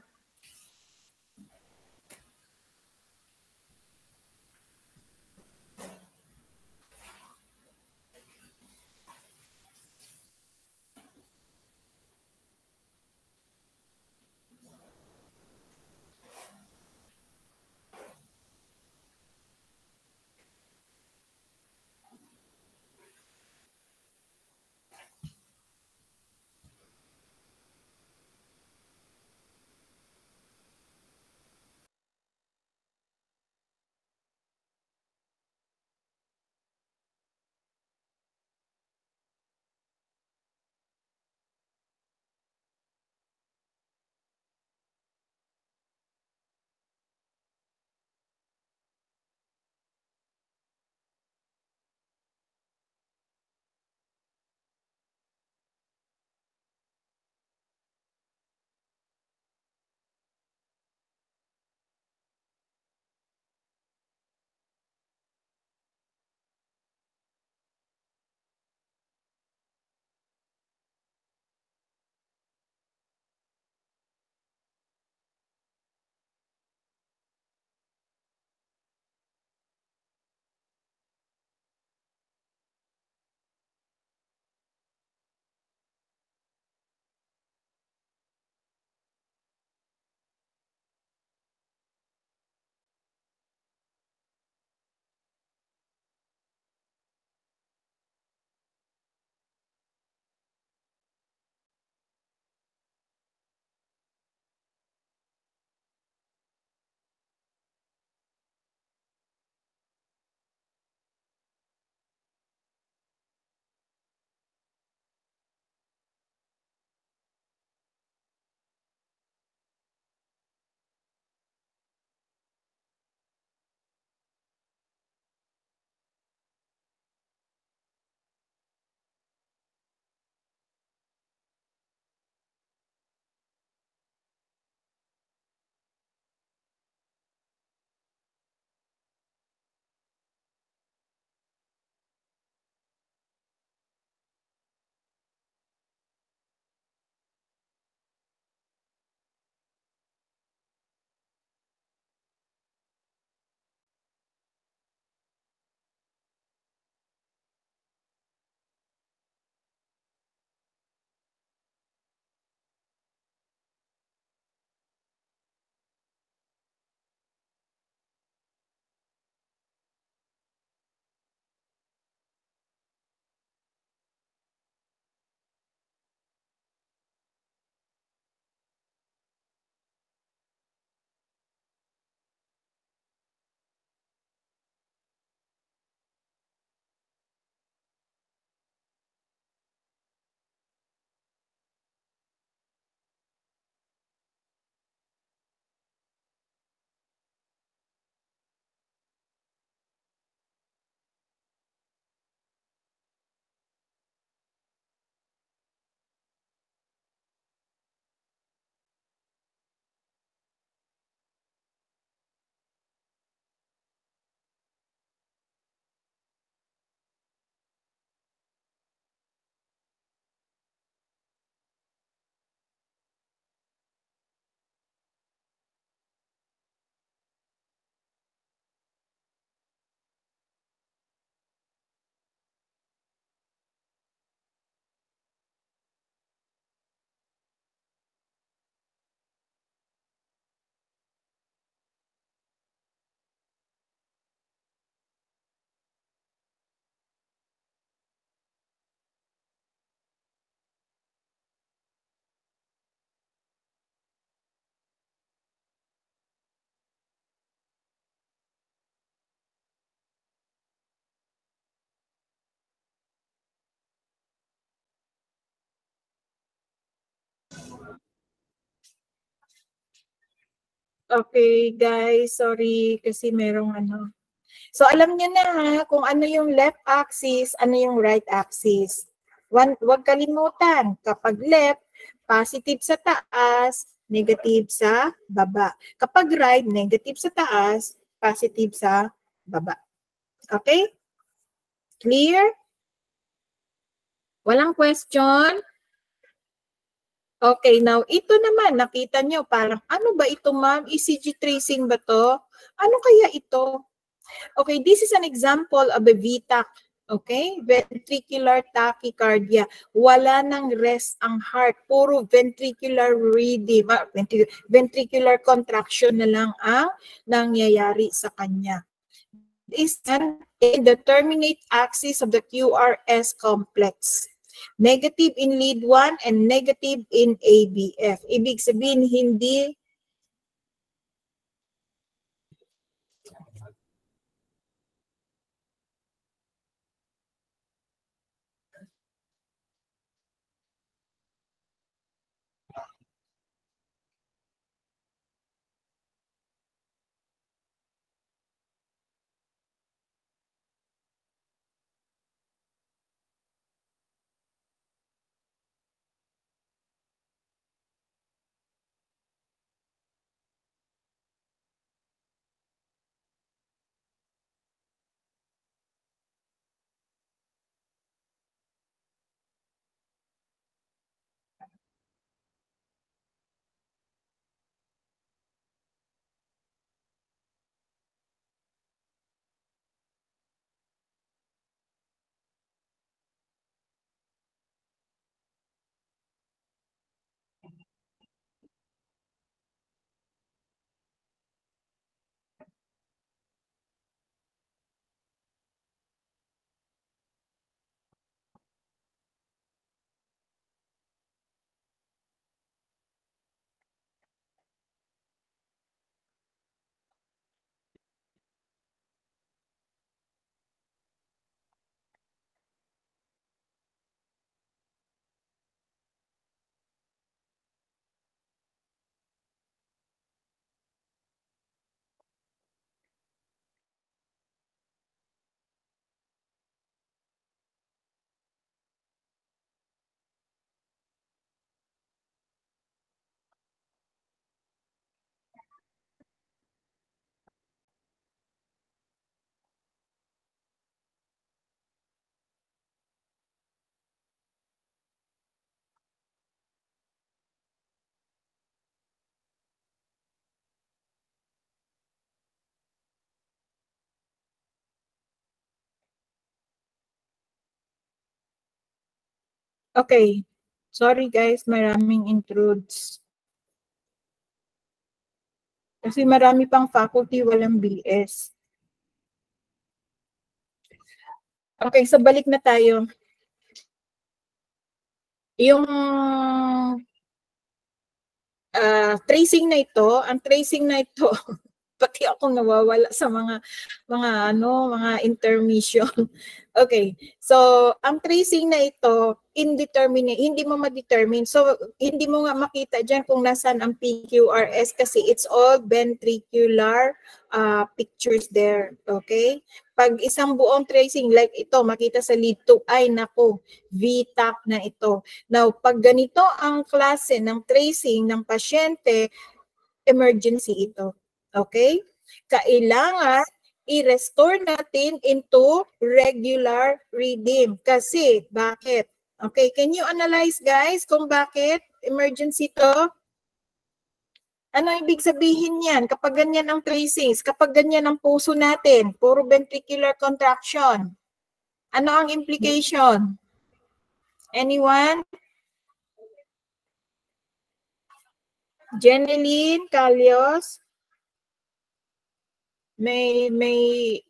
Okay, guys, sorry kasi merong ano. So, alam niyo na ha, kung ano yung left axis, ano yung right axis. Huwag kalimutan, kapag left, positive sa taas, negative sa baba. Kapag right, negative sa taas, positive sa baba. Okay? Clear? Walang question? Okay, now ito naman, nakita nyo, parang ano ba ito ma'am? ECG tracing ba to? Ano kaya ito? Okay, this is an example of a VTAC. Okay, ventricular tachycardia. Wala nang rest ang heart. Puro ventricular rhythm, ventricular contraction na lang ang nangyayari sa kanya. This is in the terminate axis of the QRS complex. Negative in lead 1 and negative in ABF. Ibig sabihin, hindi okay. Sorry guys, maraming intrudes. Kasi marami pang faculty, walang BS. Okay, so balik na tayo. Yung tracing na ito, ang tracing na ito, pati ako nawawala sa mga intermission. Okay. So, ang tracing na ito, indeterminate, hindi mo ma-determine. So, hindi mo nga makita diyan kung nasaan ang PQRS kasi it's all ventricular pictures there. Okay? Pag isang buong tracing like ito, makita sa lead 2, ay nako, VTAC na ito. Now, pag ganito ang klase ng tracing ng pasyente, emergency ito. Okay? Kailangan i-restore natin into regular rhythm. Kasi, bakit? Okay, can you analyze guys kung bakit emergency to? Ano ibig sabihin yan? Kapag ganyan ang tracings, kapag ganyan ang puso natin, puro ventricular contraction, ano ang implication? Anyone? Jeneline, Calios? May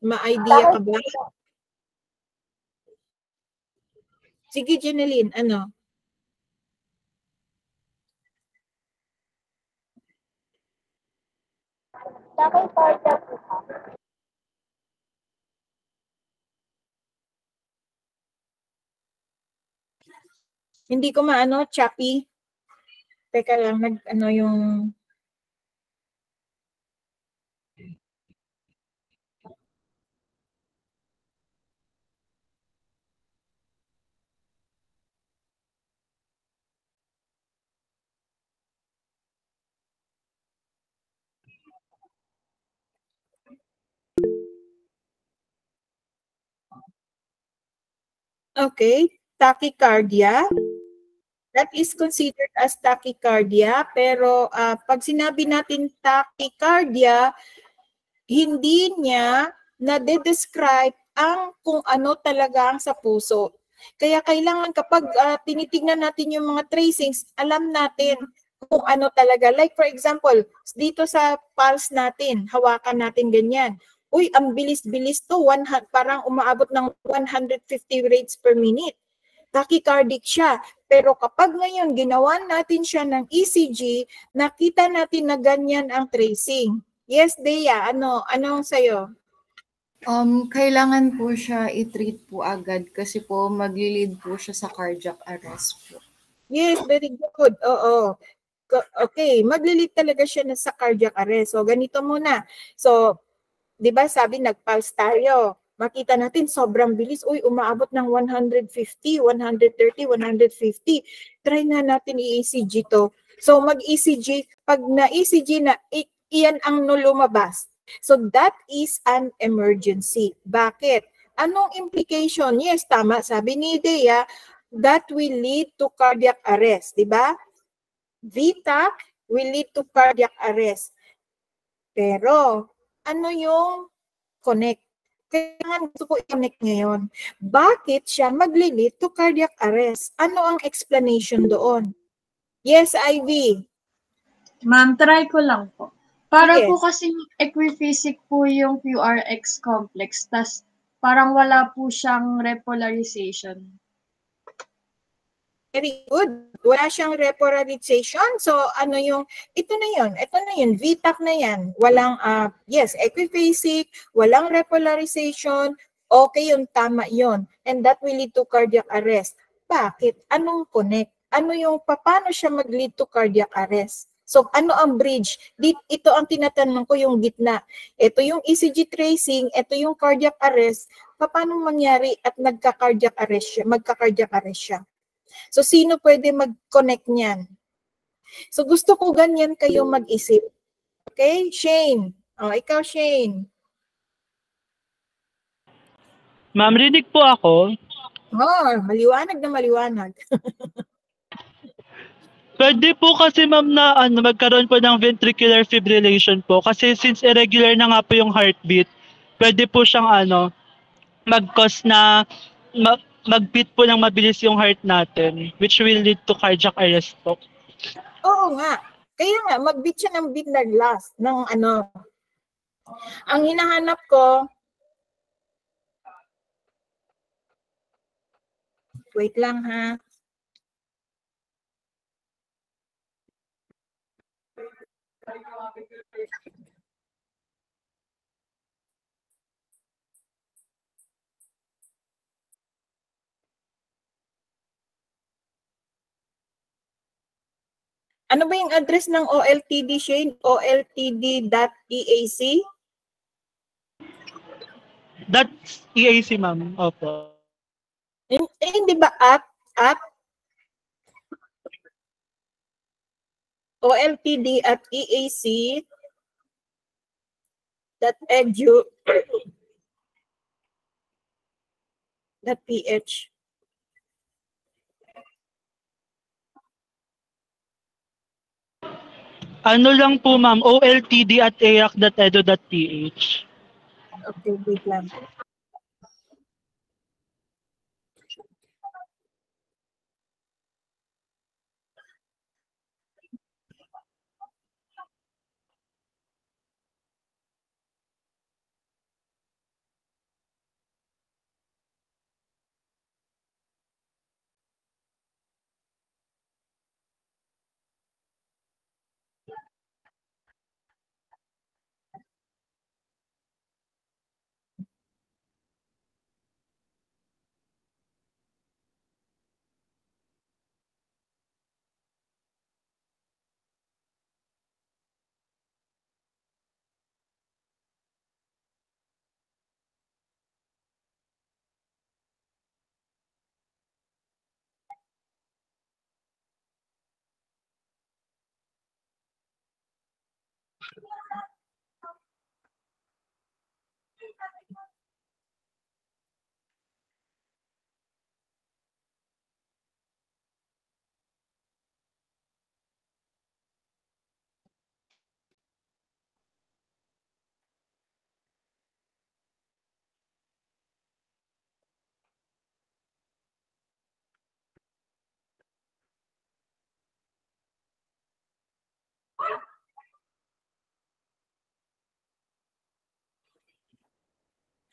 ma-idea ka ba? Sige, Jeneline, ano? Hindi ko maano, choppy. Teka lang, yung Okay, tachycardia. That is considered as tachycardia, pero pag sinabi natin tachycardia, hindi niya na-describe ang kung ano talaga ang sa puso. Kaya kailangan kapag tinitignan natin yung mga tracings, alam natin kung ano talaga. Like for example, dito sa pulse natin, hawakan natin ganyan. Uy, ang bilis-bilis to, parang umaabot ng 150 rates per minute. Tachycardic siya. Pero kapag ngayon ginawa natin siya ng ECG, nakita natin na ganyan ang tracing. Yes, Dea, anong sa'yo? Kailangan po siya i-treat po agad kasi po magli-lead po siya sa cardiac arrest po. Yes, very good. Oo. Okay, maglilit talaga siya sa cardiac arrest. So, ganito muna. So, di ba sabi nag-pulse tayo. Makita natin sobrang bilis. Uy, umaabot ng 150, 130, 150. Try nga natin i-ECG to. So, mag-ECG. Pag na-ECG na, iyan ang lumabas. So, that is an emergency. Bakit? Anong implication? Yes, tama. Sabi ni Dea, that will lead to cardiac arrest. Di ba? VTAC will lead to cardiac arrest. Pero, ano yung connect? Kailangan gusto ko i-connect ngayon. Bakit siya mag-lead to cardiac arrest? Ano ang explanation doon? Yes, Ivy. Ma'am, try ko lang po. Para Sige. po kasi equiphysic po yung QRX complex, tas parang wala po siyang repolarization. Very good. Wala siyang repolarization. So, ito na yun, VTAC na yan. Walang, yes, equiphasic, walang repolarization, okay yun, tama yun. And that will lead to cardiac arrest. Bakit? Anong connect? Paano siya mag-lead to cardiac arrest? So, ano ang bridge? Ito ang tinatanong ko, yung gitna. Ito yung ECG tracing, ito yung cardiac arrest. Paano mangyari at magka-cardiac arrest siya? So, sino pwede mag-connect niyan? So, gusto ko ganyan kayo mag-isip. Okay? Shane. Ikaw, Shane. Ma'am, rinig po ako. Maliwanag na maliwanag. Pwede po kasi ma'am na magkaroon po ng ventricular fibrillation po kasi since irregular na nga po yung heartbeat, pwede po siyang mag-cause na mag-beat po ng mabilis yung heart natin which will lead to cardiac arrest po. Oo nga. Kaya nga, mag-beat siya ng beat na last ng Ang hinahanap ko, wait lang ha. Ano ba yung address ng OLTD, Shane? oltd.eac? That's EAC ma'am. Opo. Hindi ba at oltd at eac.edu.ph. Ano lang po ma'am, oltd@eac.edu.ph. Okay, wait lang.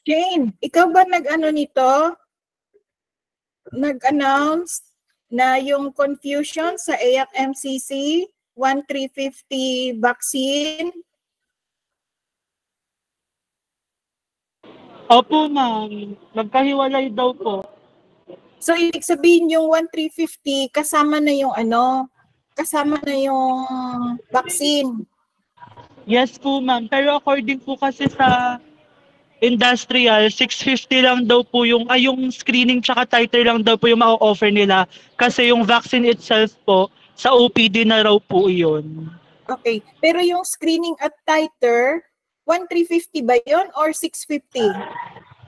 Jane, ikaw ba nag-ano nito? Nag-announce na yung confusion sa AFMCC 1350 vaccine? Opo, ma'am. Magkahiwalay daw po. So, ibig sabihin yung 1350 kasama na yung ano? Kasama na yung vaccine. Yes po, ma'am. Pero according po kasi sa industrial, 650 lang daw po yung screening tsaka titer lang daw po yung ma-offer nila kasi yung vaccine itself po sa OPD na raw po iyon. Okay. Pero yung screening at titer, 1350 ba yun or 650?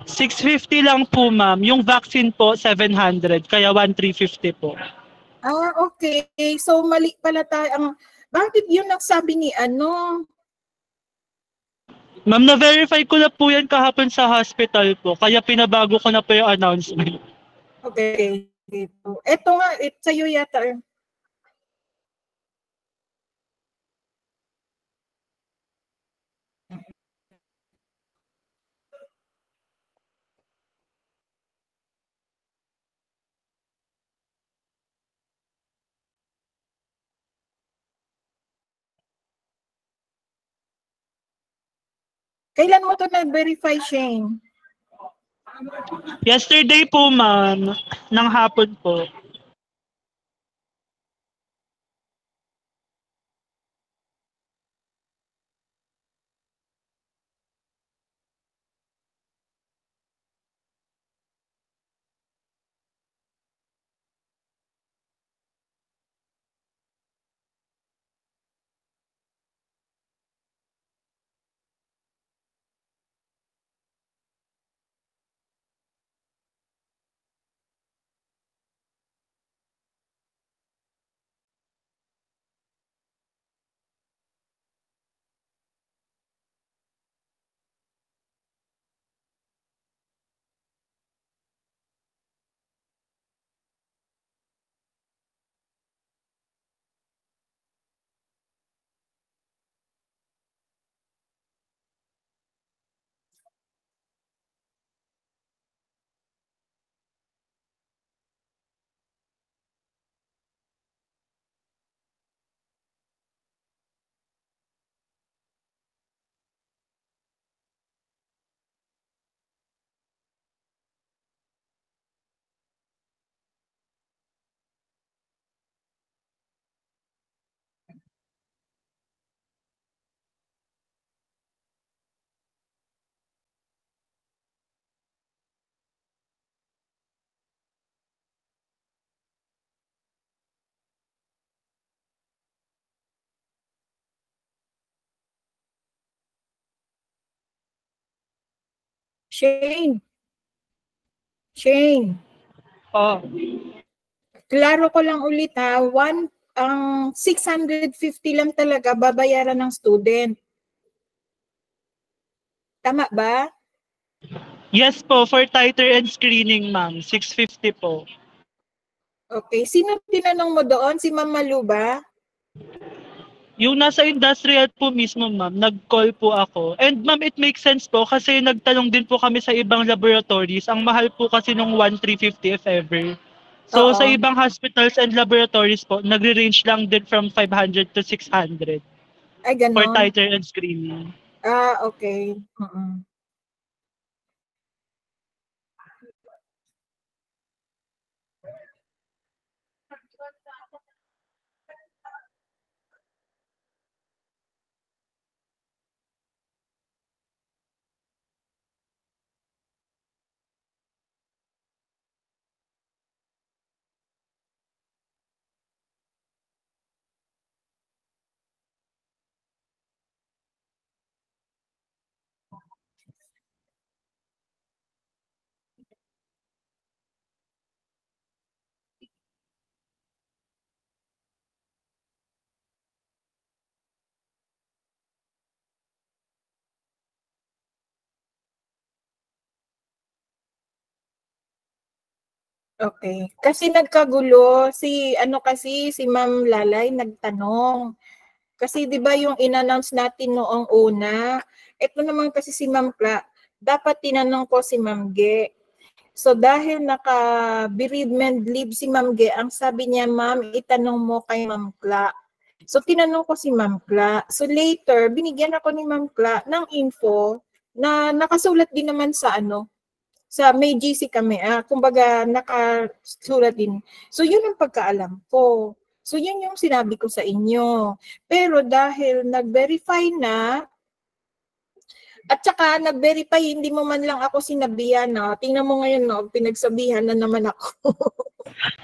650 lang po, ma'am. Yung vaccine po 700 kaya 1350 po. Ah, okay. So mali pala tayo. Bakit yun ang sabi ni ano? Ma'am, na-verify ko na po yan kahapon sa hospital po. Kaya pinabago ko na po yung announcement. Okay. Ito nga, sa'yo yata. Kailan mo ito na-verify, Shane? Yesterday po, ma'am. Ng hapon po. Shane. Shane. Oh. Klaro ko lang ulit ha, ang 650 lang talaga babayaran ng student. Tama ba? Yes po, for titer and screening, ma'am. 650 po. Okay. Sino tinanong mo doon? Si Ma'am Malu ba? Yung nasa industrial po mismo, ma'am, nag-call po ako. And ma'am, it makes sense po kasi nagtanong din po kami sa ibang laboratories. Ang mahal po kasi nung 1,350 if ever. So Oo. sa ibang hospitals and laboratories po, nagre-range lang din from 500 to 600 Ay, ganon. for titer and screening. Ah, okay. Okay. Kasi nagkagulo si Ma'am Lalay nagtanong. Kasi 'di ba yung in-announce natin noong una, ito naman kasi si Ma'am dapat tinanong ko si Ma'am Ge. So dahil naka-bereavement leave si Ma'am Ge, ang sabi niya, ma'am, itanong mo kay Ma'am Kla. So tinanong ko si Ma'am Kla. So later, binigyan ako ni Ma'am Kla ng info na nakasulat din naman sa sa may GC kami. Kumbaga nakasulat din. So yun ang pagkaalam ko. So yun yung sinabi ko sa inyo. Pero dahil nag-verify na, at saka nag-verify, hindi mo man lang ako sinabihan, no? Tingnan mo ngayon, no? Pinagsabihan na naman ako.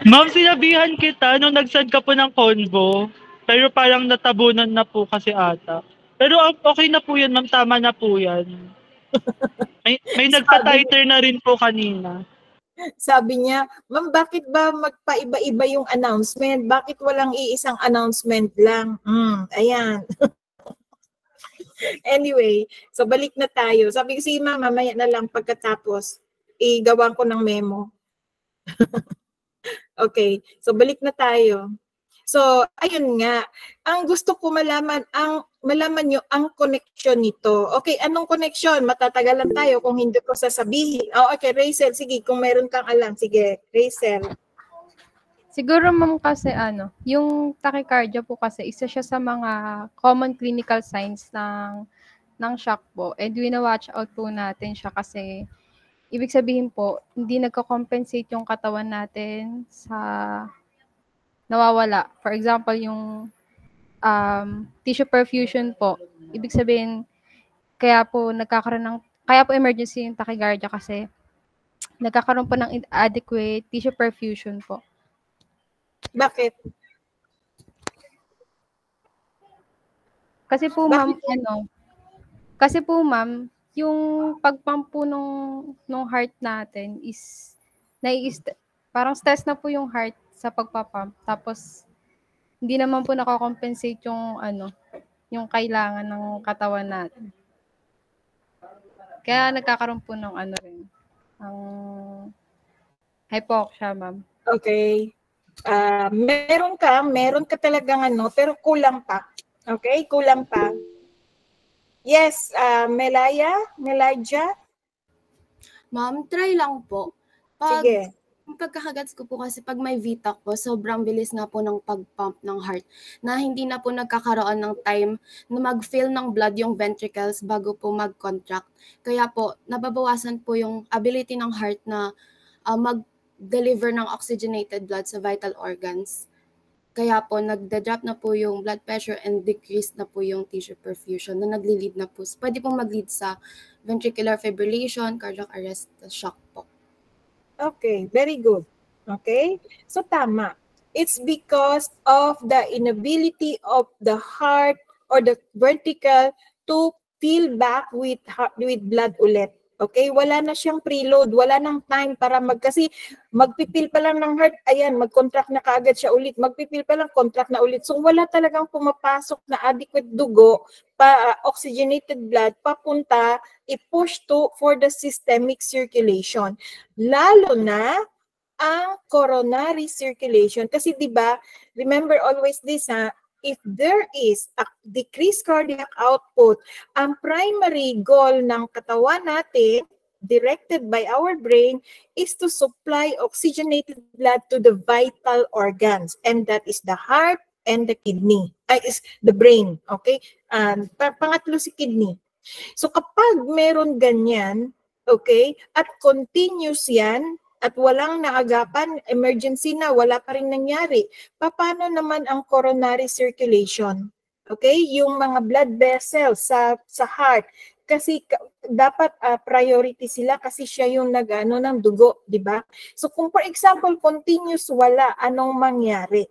Ma'am, sinabihan kita nung nag-send ka po ng convo. Pero parang natabunan na po kasi ata. Pero okay na po yan, ma'am. Tama na po yan. May nagpa-tighter na rin po kanina. Sabi niya, ma'am, bakit ba magpaiba-iba yung announcement? Bakit walang iisang announcement lang? Ayan. Anyway, so balik na tayo. Sabi ko, sige ma'am, mamaya na lang pagkatapos, igawan ko ng memo. Okay, so balik na tayo. So, ayun nga, ang gusto ko malaman nyo ang connection nito. Okay, anong connection? Matatagalan tayo kung hindi ko sasabihin. Okay, Rachel, sige, kung meron kang alam, sige, Rachel. Siguro ma'am kasi yung tachycardia po kasi isa siya sa mga common clinical signs ng shock po. And wina-watch out po natin siya kasi ibig sabihin po, hindi nagko-compensate yung katawan natin sa nawawala. For example, yung tissue perfusion po. Ibig sabihin, kaya po emergency yung tachycardia kasi nagkakaroon po ng inadequate tissue perfusion po. Bakit? Kasi po ma'am, yung pag-pump po nung heart natin is parang stress na po yung heart sa pagpapump. Tapos hindi naman po nako-compensate yung kailangan ng katawan natin. Kaya nagkakaroon po ng ang hypoxia, ma'am. Okay. Meron ka talagang pero kulang pa. Okay, kulang pa. Yes, Melaja? Ma'am, try lang po. Sige. Yung pagkakagats ko po kasi pag may VTAC po, sobrang bilis nga po ng pag-pump ng heart na hindi na po nagkakaroon ng time na mag-fill ng blood yung ventricles bago po mag-contract. Kaya po, nababawasan po yung ability ng heart na mag-deliver ng oxygenated blood sa vital organs. Kaya po, nagda-drop na po yung blood pressure and decrease na po yung tissue perfusion na nagli-lead na po. Pwede pong mag-lead sa ventricular fibrillation, cardiac arrest, shock po. Okay, very good. Okay? So tama. It's because of the inability of the heart or the ventricle to fill back with blood ulit. Okay? Wala na siyang preload, wala nang time para kasi magpipil pa lang ng heart, ayan, mag-contract na kaagad siya ulit. Magpipil pa lang, contract na ulit. So wala talagang pumapasok na adequate dugo, oxygenated blood, papunta, i-push for the systemic circulation. Lalo na ang coronary circulation. Kasi diba, remember always this if there is a decreased cardiac output, ang primary goal ng katawan natin, directed by our brain, is to supply oxygenated blood to the vital organs. And that is the heart and the kidney. Is the brain. Okay? Pangatlo si kidney. So kapag meron ganyan, okay, at continuous yan, at walang naagapan, emergency na, wala pa rin nangyari, paano naman ang coronary circulation? Okay? Yung mga blood vessels sa heart, kasi dapat priority sila kasi siya yung nag-ano ng dugo, di ba? So kung for example, continuous wala, anong mangyari?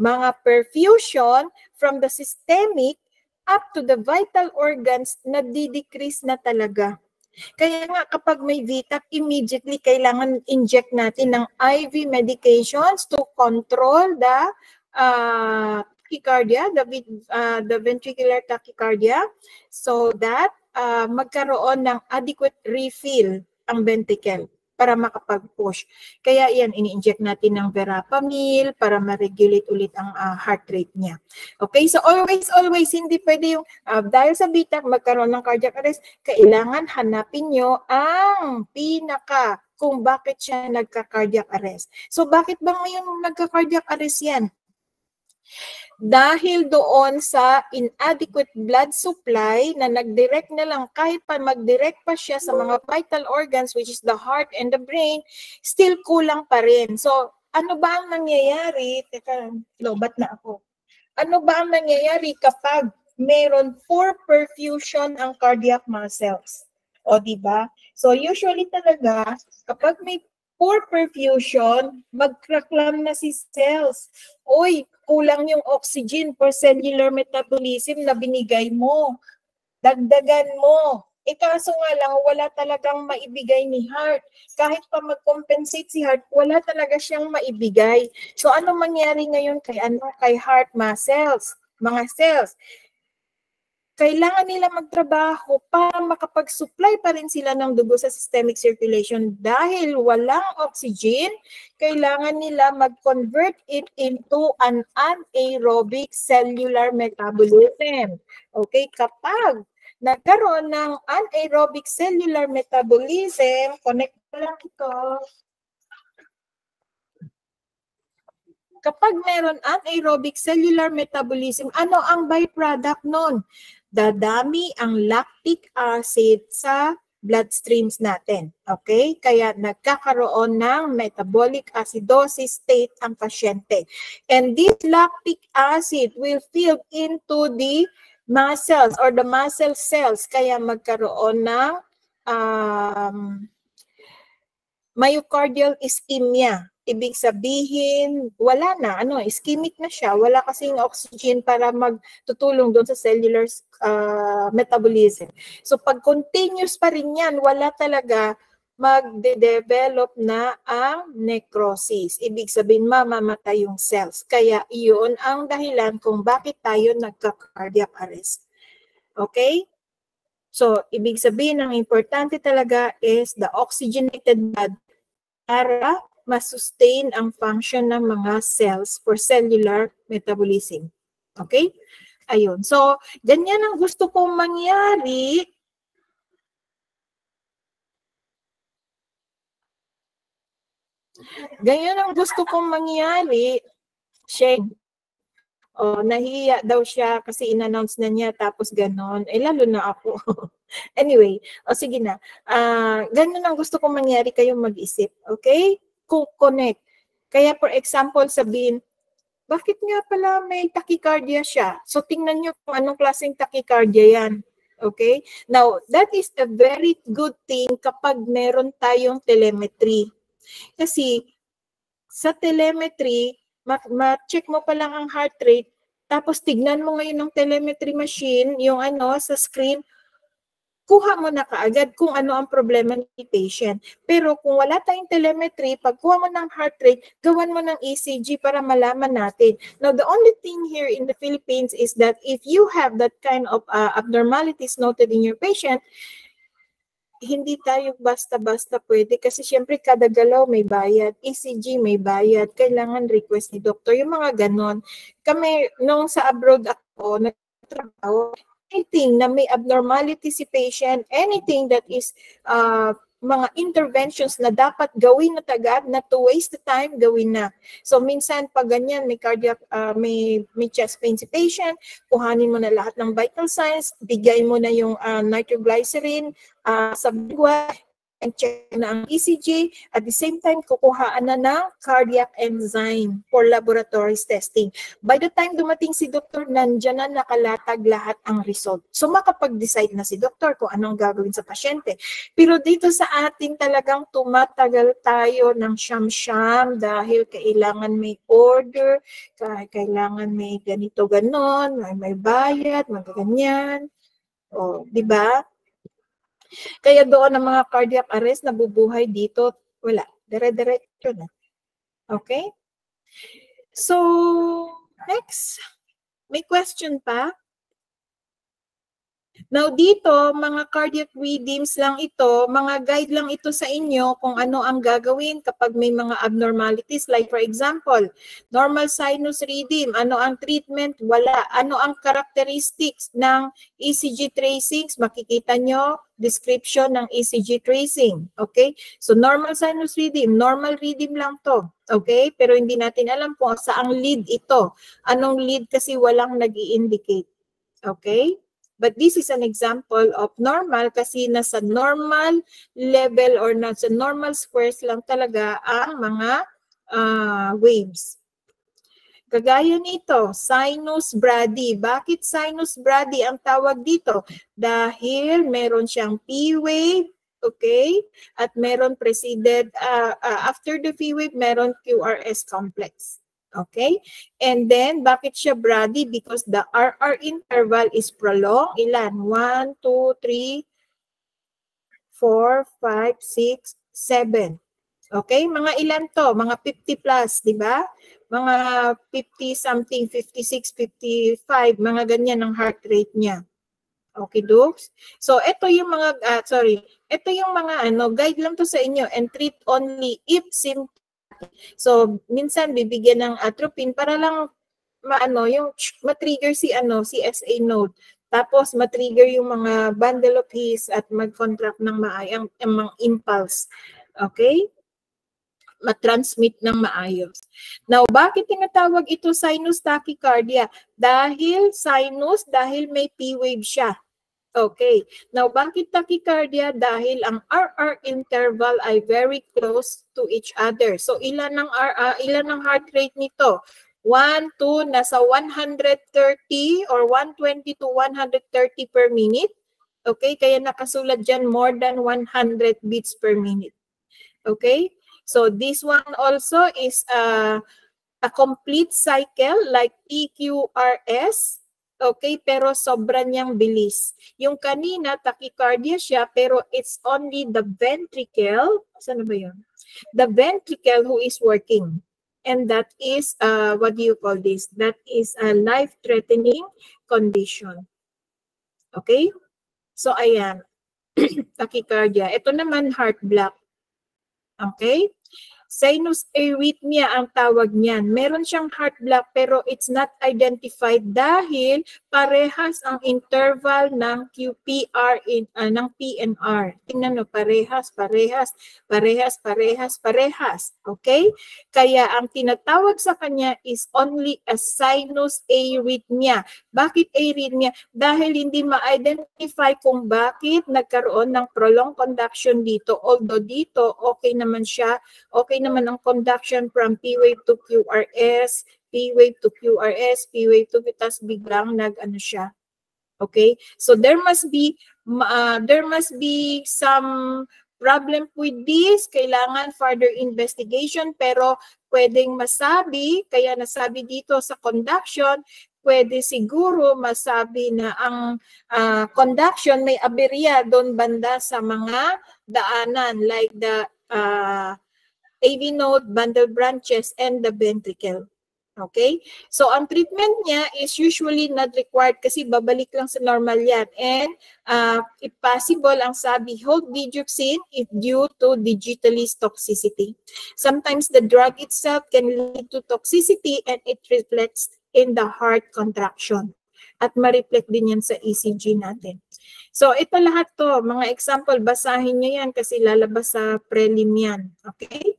Mga perfusion from the systemic up to the vital organs na di-decrease na talaga. Kaya nga kapag may VTAC, immediately kailangan inject natin ng IV medications to control the tachycardia, the ventricular tachycardia, so that magkaroon ng adequate refill ang ventricle. para makapag-push. Kaya yan, ini-inject natin ng verapamil para ma-regulate ulit ang heart rate niya. Okay, so always, hindi pwede yung dahil sa BTAC magkaroon ng cardiac arrest, kailangan hanapin nyo ang pinaka kung bakit siya nagka-cardiac arrest. So bakit ba ngayon nagka-cardiac arrest yan? Dahil doon sa inadequate blood supply na nag-direct na lang, kahit pa mag-direct pa siya sa mga vital organs which is the heart and the brain, still kulang pa rin. So, ano ba ang nangyayari? Teka, lobat na ako. Ano ba ang nangyayari kapag meron poor perfusion ang cardiac muscles? O, di ba? So, usually talaga, kapag may poor perfusion, mag-cracklam na si cells. Oy, kulang yung oxygen per cellular metabolism na binigay mo. Dagdagan mo. Kaso nga lang, wala talagang maibigay ni heart. Kahit pa mag-compensate si heart, wala talaga siyang maibigay. So ano mangyari ngayon kay heart muscles, mga cells? Kailangan nila magtrabaho para makapag-supply pa rin sila ng dugo sa systemic circulation. Dahil walang oxygen, kailangan nila mag-convert it into an anaerobic cellular metabolism. Okay, kapag nagkaroon ng anaerobic cellular metabolism, connect lang ito. Kapag meron anaerobic cellular metabolism, ano ang byproduct nun? Dadami ang lactic acid sa bloodstreams natin. Okay? Kaya nagkakaroon ng metabolic acidosis state ang pasyente. And this lactic acid will fill into the muscles or the muscle cells. Kaya magkaroon ng myocardial ischemia. Ibig sabihin, wala na, ischemic na siya. Wala kasing oxygen para magtutulong doon sa cellular metabolism. So pag continuous pa rin yan, wala talaga magde-develop na ang necrosis. Ibig sabihin, mamamatay yung cells. Kaya iyon ang dahilan kung bakit tayo nagka-cardiac arrest. Okay? So, ibig sabihin, ang importante talaga is the oxygenated blood para ma-sustain ang function ng mga cells for cellular metabolism. Okay? Ayun. So, ganyan ang gusto kong mangyari. Ganyan ang gusto kong mangyari. Sheng. Nahiya daw siya kasi in-announce na niya tapos ganon. Lalo na ako. Anyway, sige na. Ganyan ang gusto kong mangyari, kayong mag-isip. Okay? Connect. Kaya for example, sabihin, bakit nga pala may tachycardia siya? So tingnan nyo kung anong klaseng tachycardia yan. Okay? Now, that is a very good thing kapag meron tayong telemetry. Kasi sa telemetry, ma-check mo pa lang ang heart rate, tapos tignan mo ngayon ng telemetry machine, yung sa screen, kuha mo na kaagad kung ano ang problema ni patient. Pero kung wala tayong telemetry, pagkuha mo ng heart rate, gawan mo ng ECG para malaman natin. Now, the only thing here in the Philippines is that if you have that kind of abnormalities noted in your patient, hindi tayo basta-basta pwede kasi syempre kada galaw may bayad, ECG may bayad, kailangan request ni doktor, yung mga ganon. Kami, nung sa abroad ako, nagtrabaho, anything na may abnormality si patient, anything that is mga interventions na dapat gawin na tagad, na to waste the time, gawin na. So minsan pag ganyan, may cardiac, may chest pain si patient, kuhanin mo na lahat ng vital signs, bigay mo na yung nitroglycerin sa bigwa, and check na ang ECG. At the same time, kukuhaan na ng cardiac enzyme for laboratories testing. By the time dumating si doktor, nandyan na nakalatag lahat ang result. So makapag-decide na si doktor kung anong gagawin sa pasyente. Pero dito sa atin talagang tumatagal tayo ng siyam-siyam dahil kailangan may order, kailangan may ganito ganon, may bayad, magaganyan. Di ba? Kaya doon ang mga cardiac arrest nabubuhay dito, wala. Dire-diretso na. Okay? So, next. May question pa? Now dito, mga cardiac rhythms lang ito, mga guide lang ito sa inyo kung ano ang gagawin kapag may mga abnormalities. Like for example, normal sinus rhythm, ano ang treatment? Wala. Ano ang characteristics ng ECG tracings? Makikita nyo, description ng ECG tracing. Okay? So normal sinus rhythm, normal rhythm lang to. Okay? Pero hindi natin alam kung saang lead ito. Anong lead kasi walang nag-i-indicate. Okay? But this is an example of normal kasi nasa normal level or nasa normal squares lang talaga ang mga waves. Kagaya nito, sinus brady. Bakit sinus brady ang tawag dito? Dahil meron siyang P wave, okay? At meron preceded, after the P wave, meron QRS complex. Okay? And then, bakit siya brady? Because the RR interval is prolonged. Ilan? 1, 2, 3, 4, 5, 6, 7. Okay? Mga ilan to? Mga 50 plus, di ba? Mga 50 something, 56, 55, mga ganyan ang heart rate niya. Okay, Dukes? So, ito yung mga, ito yung mga guide lang to sa inyo and treat only if symptoms. So, minsan bibigyan ng atropine para lang yung matrigger si SA node. Tapos matrigger yung mga bundle of His at mag-contract ng maayang mga impulse. Okay? Matransmit ng maayos. Now, bakit tinatawag ito sinus tachycardia? Dahil may P wave siya. Okay. Now, bakit tachycardia? Dahil ang RR interval ay very close to each other. So, ilan ang heart rate nito? 1, 2, nasa 130 or 120 to 130 per minute. Okay. Kaya nakasulat dyan more than 100 beats per minute. Okay. So, this one also is a complete cycle like PQRS. Okay, pero sobra niyang bilis. Yung kanina, tachycardia siya, pero it's only the ventricle. Saan ba yun? The ventricle who is working. And that is, what do you call this? That is a life-threatening condition. Okay? So, ayan. Tachycardia. Ito naman, heart block. Okay? Sinus arrhythmia ang tawag niyan. Meron siyang heart block pero it's not identified dahil parehas ang interval ng QPR ng PNR. Tingnan mo, parehas. Okay? Kaya ang tinatawag sa kanya is only a sinus arrhythmia. Bakit arrhythmia? Dahil hindi ma-identify kung bakit nagkaroon ng prolonged conduction dito. Although dito, okay naman siya. Okay naman ang conduction from P wave to QRS, P wave to QRS, P wave to tapos biglang siya. Okay? So there must be some problem with this, kailangan further investigation pero pwedeng masabi, kaya nasabi dito sa conduction, pwede siguro masabi na ang conduction may aberya doon banda sa mga daanan like the AV node, bundle branches, and the ventricle. Okay? So, ang treatment niya is usually not required kasi babalik lang sa normal yan. And if possible, ang sabi, hold digoxin if due to digitalis toxicity. Sometimes the drug itself can lead to toxicity and it reflects in the heart contraction. At ma-reflect din yan sa ECG natin. So, ito lahat to, mga example, basahin nyo yan kasi lalabas sa prelim yan. Okay?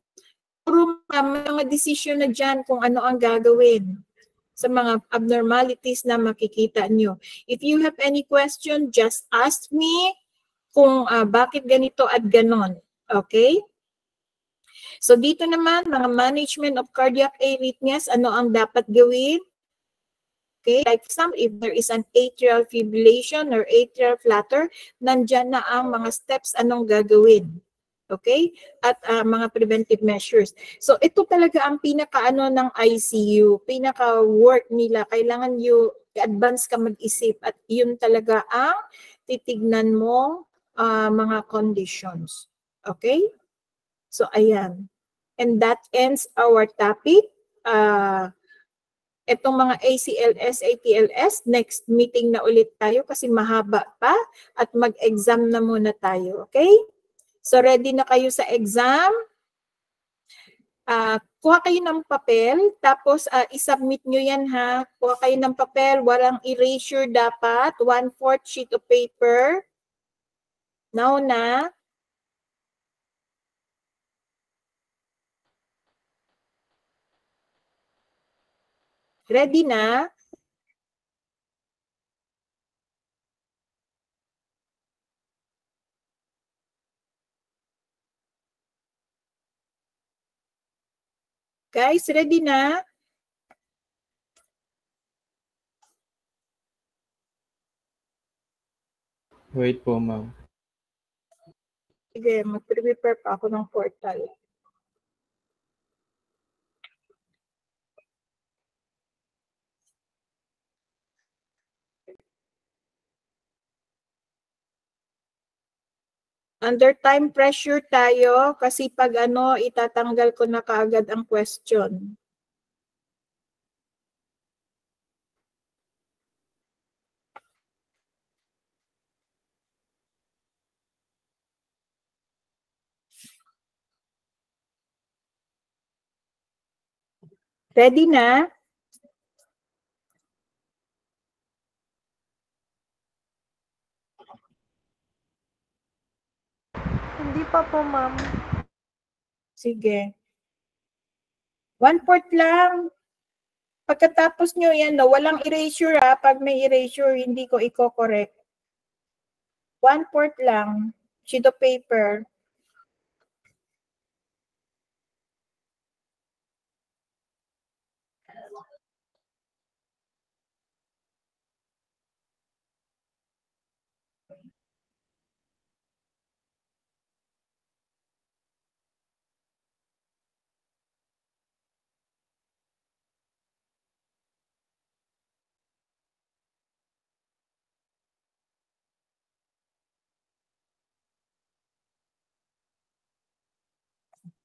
Puro mga decision na dyan kung ano ang gagawin sa mga abnormalities na makikita nyo. If you have any question, just ask me kung bakit ganito at ganon. Okay? So, dito naman, mga management of cardiac arrhythmias, ano ang dapat gawin? Okay, like if there is an atrial fibrillation or atrial flutter, nandyan na ang mga steps anong gagawin. Okay? At mga preventive measures. So, ito talaga ang pinaka-ano ng ICU, pinaka-work nila. Kailangan advance ka mag-isip at yun talaga ang titignan mo mga conditions. Okay? So, ayan. And that ends our topic. Itong mga ACLS, ATLS, next meeting na ulit tayo kasi mahaba pa at mag-exam na muna tayo. Okay? So ready na kayo sa exam? Kuha kayo ng papel, tapos isubmit nyo yan ha. Kuha kayo ng papel, walang erasure dapat, 1/4 sheet of paper. Now na. Ready na? Guys, ready na? Wait po, ma'am. Sige, mag-prepare pa ako ng portal. Under time pressure tayo kasi pag itatanggal ko na kaagad ang question. Ready na? Hindi pa po, ma'am. Sige. 1/4 lang. Pagkatapos nyo yan, walang erasure ha. Pag may erasure, hindi ko i-correct. 1/4 lang. Sheet of paper.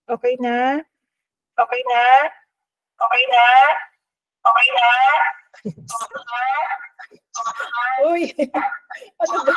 Okay na? Okay na? Okay na? Okay na? Uy! Ano ba?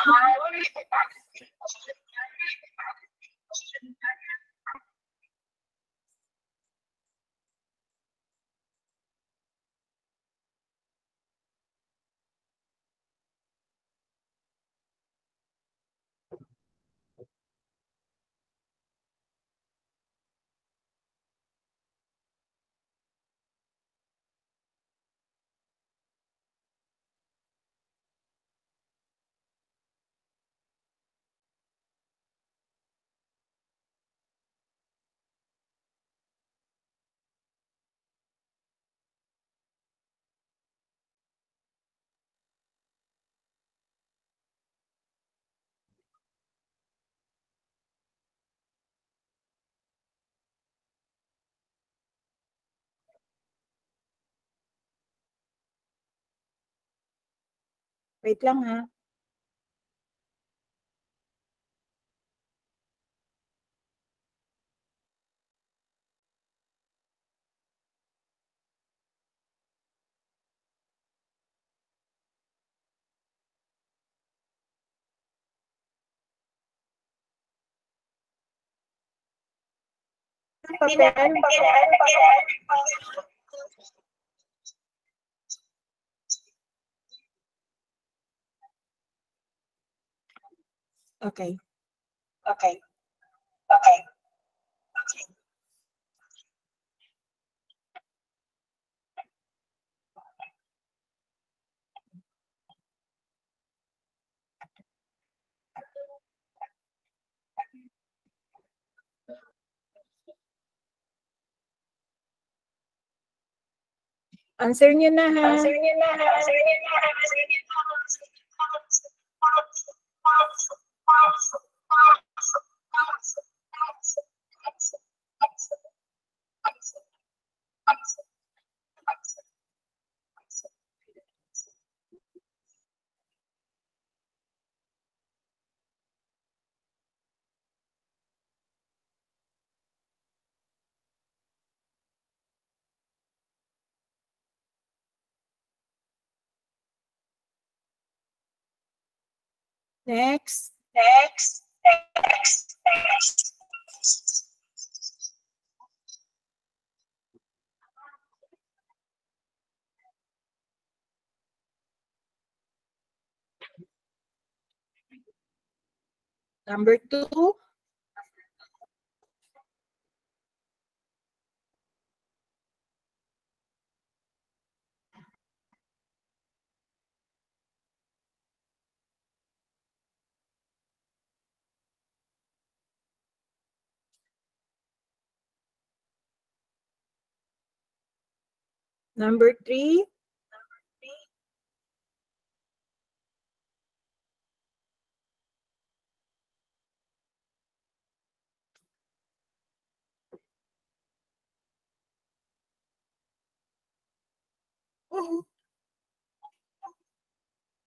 Wait lang ha. Papel. Okay. Okay. Okay. Answer niyo na ha. Answer niyo na ha. Answer niyo na ha. Next. Number 2. Number 3.